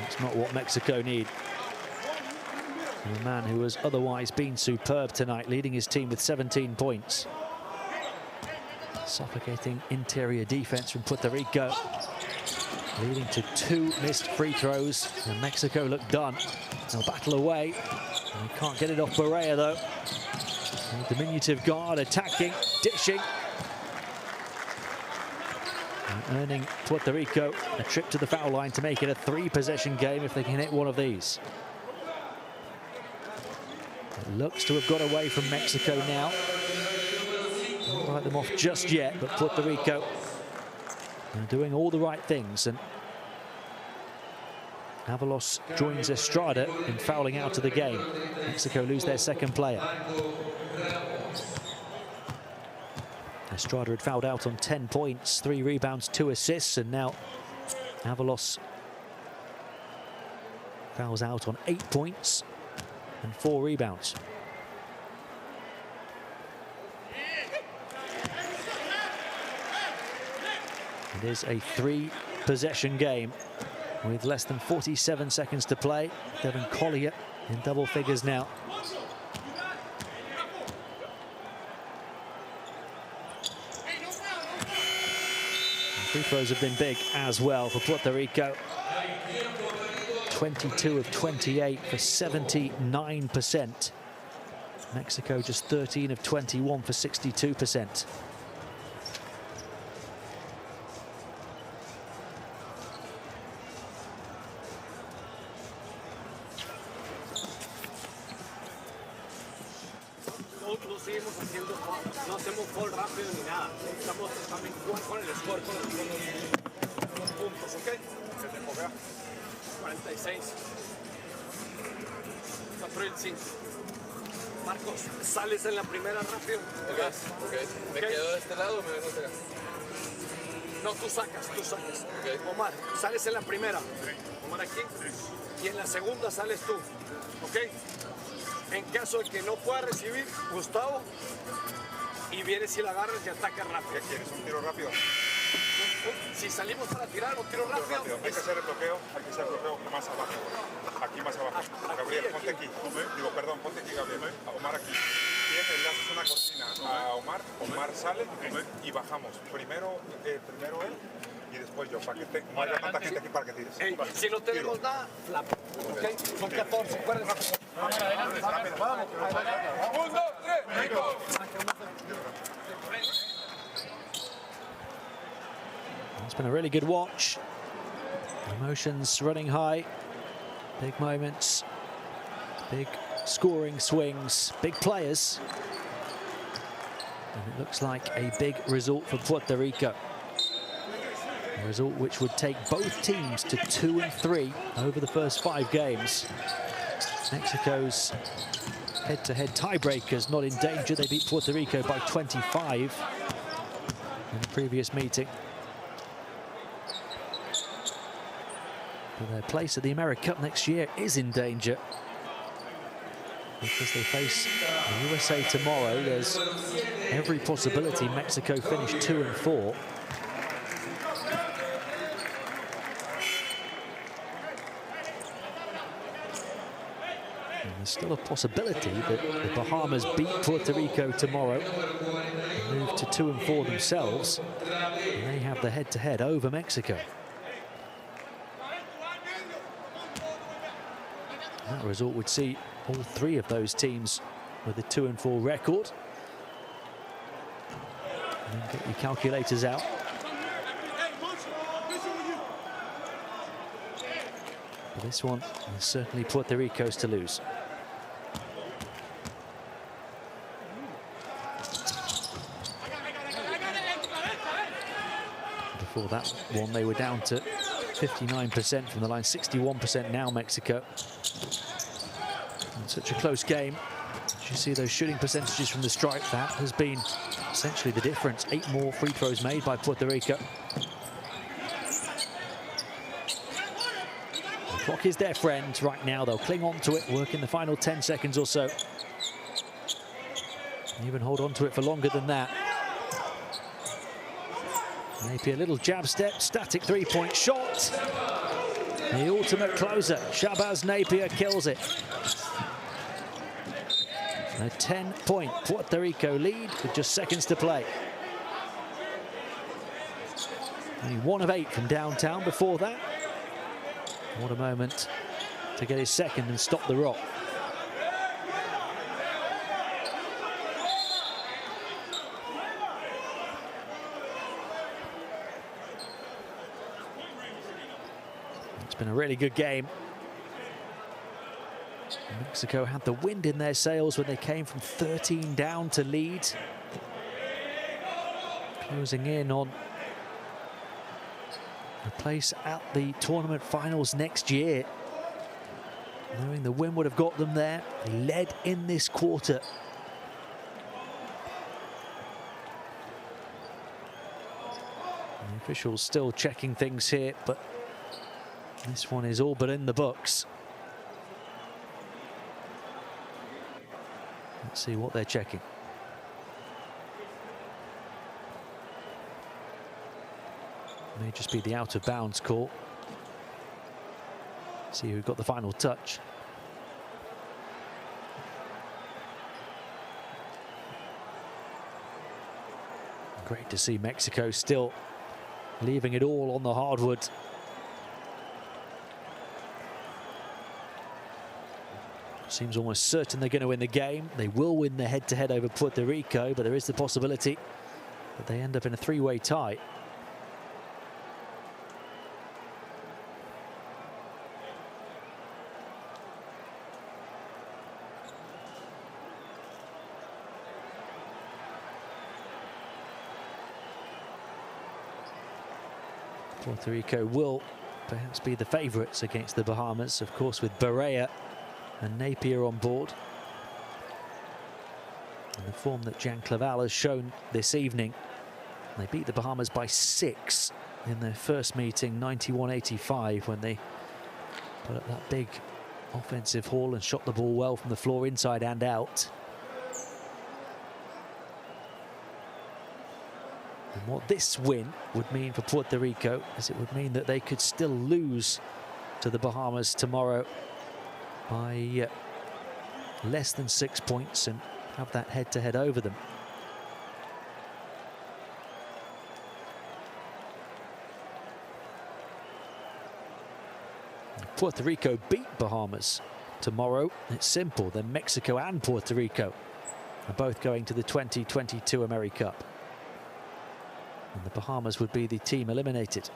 It's not what Mexico need. And a man who has otherwise been superb tonight, leading his team with 17 points. Suffocating interior defense from Puerto Rico, leading to 2 missed free throws, and Mexico look done. They'll battle away. And they can't get it off Barea, though. A diminutive guard attacking, dishing. And earning Puerto Rico a trip to the foul line to make it a 3-possession game if they can hit one of these. It looks to have got away from Mexico now. Don't write them off just yet, but Puerto Rico are doing all the right things. And Avalos joins Estrada in fouling out of the game. Mexico lose their second player. Estrada had fouled out on 10 points, 3 rebounds, 2 assists, and now Avalos fouls out on 8 points and 4 rebounds. It is a 3-possession game with less than 47 seconds to play. Devin Collier in double figures now. Free throws have been big as well for Puerto Rico. 22 of 28 for 79%. Mexico just 13 of 21 for 62%.
No hacemos fall rápido ni nada. Estamos también jugando con el esfuerzo de los puntos, ¿ok? 46. April 5. Marcos, sales en la primera rápido.
Okay. ¿Me quedo de este lado o me vengo de acá?
No, tú sacas.
Okay.
Omar, sales en la primera. Omar aquí. Y en la segunda sales tú, ¿ok? En caso de que no pueda recibir, Gustavo, y vienes y la agarras y atacas rápido.
¿Qué quieres? ¿Un tiro rápido?
Si salimos para tirar un tiro rápido.
Hay que hacer el bloqueo, más abajo. Aquí más abajo. Gabriel, ponte aquí. Digo, perdón, ponte aquí, Gabriel. Omar aquí. Bien, le haces una cortina a Omar sale y bajamos. Primero él y después yo, para que no haya tanta gente aquí para que tires.
Hey, si no tenemos nada, flap. Okay. Son 14, acuérdense. Vamos adelante, rápido. Vamos. 1, 2, 3, Rico.
It's been a really good watch. Emotions running high. Big moments. Big scoring swings. Big players. And it looks like a big result for Puerto Rico. A result which would take both teams to 2 and 3 over the first 5 games. Mexico's head-to-head tiebreakers not in danger. They beat Puerto Rico by 25 in the previous meeting. But their place at the AmeriCup next year is in danger because they face the USA tomorrow. There's every possibility Mexico finish 2 and 4. And there's still a possibility that the Bahamas beat Puerto Rico tomorrow and move to 2 and 4 themselves. And they have the head-to-head over Mexico. That result would see all 3 of those teams with a 2 and 4 record. And then get your calculators out. But this one is certainly Puerto Rico's to lose. Before that one, they were down to 59% from the line, 61% now, Mexico. And such a close game. As you see those shooting percentages from the stripe, that has been essentially the difference. 8 more free throws made by Puerto Rico. The clock is their friend right now. They'll cling on to it, work in the final 10 seconds or so. Even hold on to it for longer than that. Napier, little jab step, static three-point shot. The ultimate closer, Shabazz Napier kills it. A 10-point Puerto Rico lead with just seconds to play. Only 1 of 8 from downtown before that. What a moment to get his second and stop the rock. It's been a really good game. Mexico had the wind in their sails when they came from 13 down to lead. Closing in on a place at the tournament finals next year. Knowing the win would have got them there. They led in this quarter. The officials still checking things here, but this one is all but in the books. Let's see what they're checking. May just be the out of bounds call. See who got the final touch. Great to see Mexico still leaving it all on the hardwood. Seems almost certain they're going to win the game. They will win the head-to-head over Puerto Rico, but there is the possibility that they end up in a 3-way tie. Puerto Rico will perhaps be the favourites against the Bahamas, of course, with Barea and Napier on board. And the form that Jan Claval has shown this evening. They beat the Bahamas by 6 in their first meeting, 91-85, when they put up that big offensive haul and shot the ball well from the floor, inside and out. And what this win would mean for Puerto Rico is it would mean that they could still lose to the Bahamas tomorrow by less than 6 points and have that head-to-head over them. Puerto Rico beat Bahamas tomorrow. It's simple. Then Mexico and Puerto Rico are both going to the 2022 AmeriCup. And the Bahamas would be the team eliminated.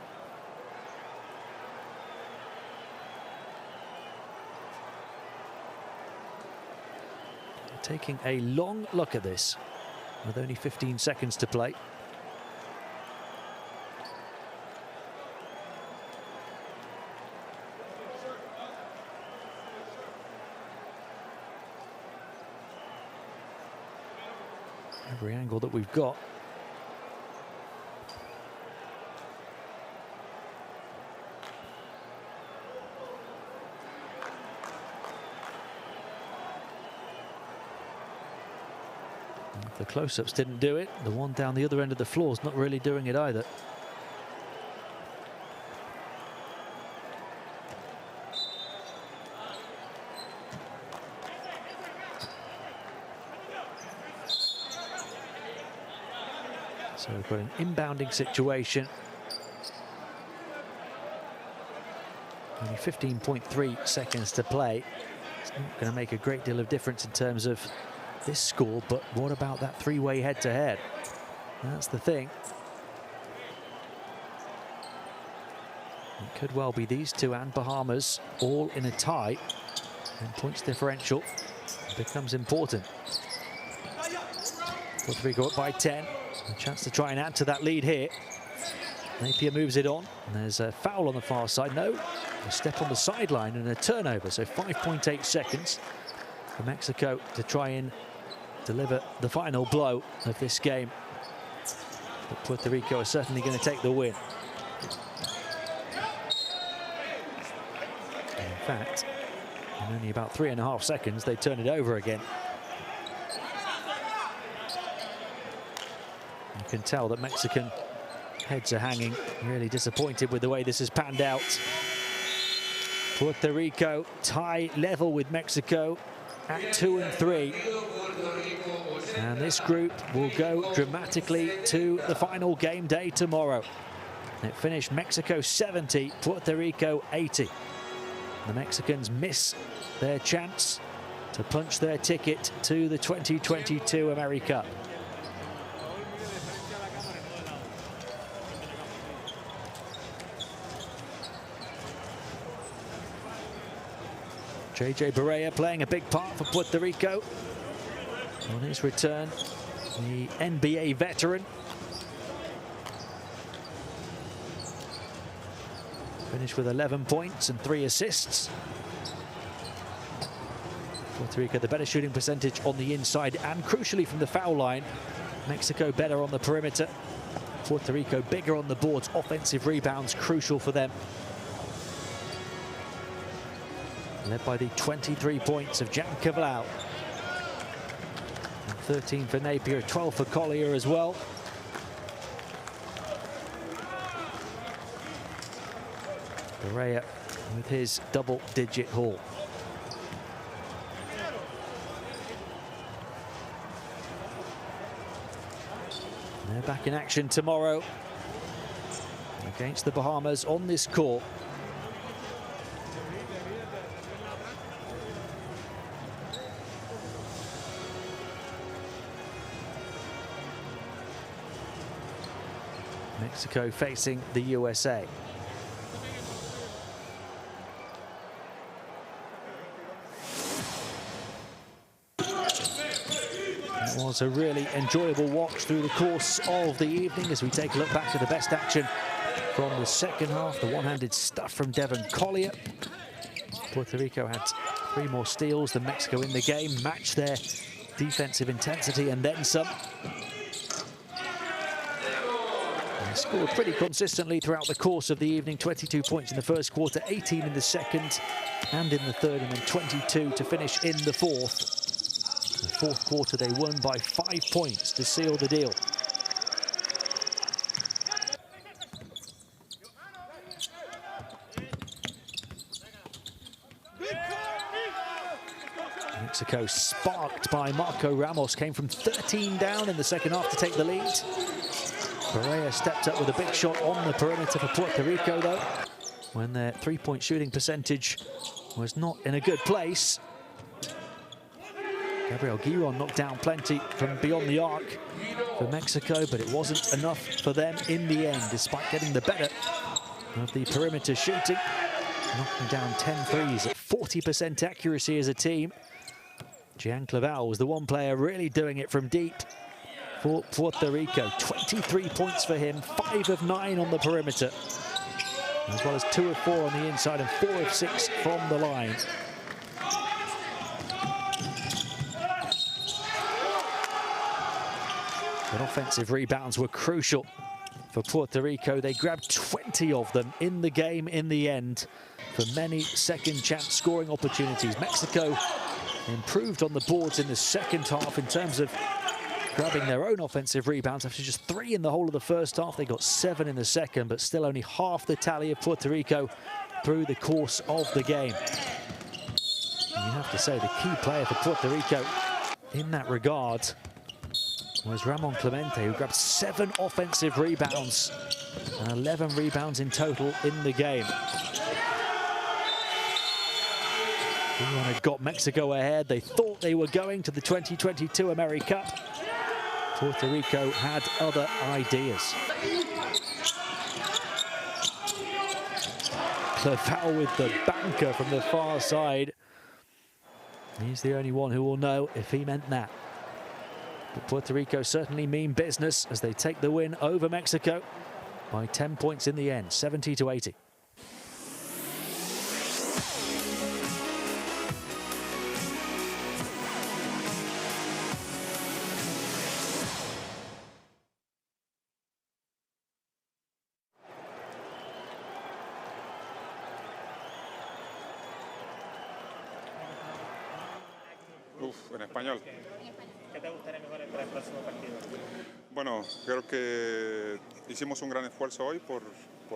Taking a long look at this with only 15 seconds to play. Every angle that we've got. The close-ups didn't do it. The one down the other end of the floor is not really doing it either. So we've got an inbounding situation. Only 15.3 seconds to play. It's not going to make a great deal of difference in terms of this score, but what about that 3-way head-to-head? That's the thing. It could well be these two and Bahamas all in a tie, and points differential becomes important. Puerto Rico up by 10. A chance to try and add to that lead here. Napier moves it on, and there's a foul on the far side. No, a step on the sideline and a turnover, so 5.8 seconds. for Mexico to try and deliver the final blow of this game. But Puerto Rico are certainly going to take the win. In fact, in only about 3.5 seconds, they turn it over again. You can tell that Mexican heads are hanging, really disappointed with the way this has panned out. Puerto Rico tie level with Mexico at 2-3. And this group will go dramatically to the final game day tomorrow. It finished Mexico 70, Puerto Rico 80. The Mexicans miss their chance to punch their ticket to the 2022 AmeriCup. JJ Barea playing a big part for Puerto Rico. On his return, the NBA veteran. Finished with 11 points and 3 assists. Puerto Rico the better shooting percentage on the inside and crucially from the foul line. Mexico better on the perimeter. Puerto Rico bigger on the boards. Offensive rebounds crucial for them. Led by the 23 points of Jan Cabral. And 13 for Napier, 12 for Collier as well. Barea with his double-digit haul. They're back in action tomorrow against the Bahamas on this court. Mexico facing the USA. It was a really enjoyable watch through the course of the evening as we take a look back at the best action from the second half. The one-handed stuff from Devon Collier. Puerto Rico had 3 more steals than Mexico in the game, matched their defensive intensity and then some. Scored pretty consistently throughout the course of the evening. 22 points in the first quarter, 18 in the second and in the third, and then 22 to finish in the fourth. The fourth quarter they won by 5 points to seal the deal. Mexico sparked by Marco Ramos, came from 13 down in the second half to take the lead. Barea stepped up with a big shot on the perimeter for Puerto Rico, though, when their three-point shooting percentage was not in a good place. Gabriel Giron knocked down plenty from beyond the arc for Mexico, but it wasn't enough for them in the end, despite getting the better of the perimeter shooting. Knocking down 10 threes at 40% accuracy as a team. Jan Cabral was the one player really doing it from deep for Puerto Rico. 23 points for him, 5 of 9 on the perimeter, as well as 2 of 4 on the inside and 4 of 6 from the line. But offensive rebounds were crucial for Puerto Rico. They grabbed 20 of them in the game in the end for many second chance scoring opportunities. Mexico improved on the boards in the second half in terms of grabbing their own offensive rebounds. After just 3 in the whole of the first half, they got 7 in the second, but still only half the tally of Puerto Rico through the course of the game. And you have to say the key player for Puerto Rico in that regard was Ramon Clemente, who grabbed 7 offensive rebounds and 11 rebounds in total in the game. Everyone had got Mexico ahead. They thought they were going to the 2022 AmeriCup. Puerto Rico had other ideas. Cleval with the banker from the far side. He's the only one who will know if he meant that. But Puerto Rico certainly mean business as they take the win over Mexico by 10 points in the end, 70-80.
En español.
¿Qué te gustaría mejorar para el próximo partido?
Bueno, creo que hicimos un gran esfuerzo hoy por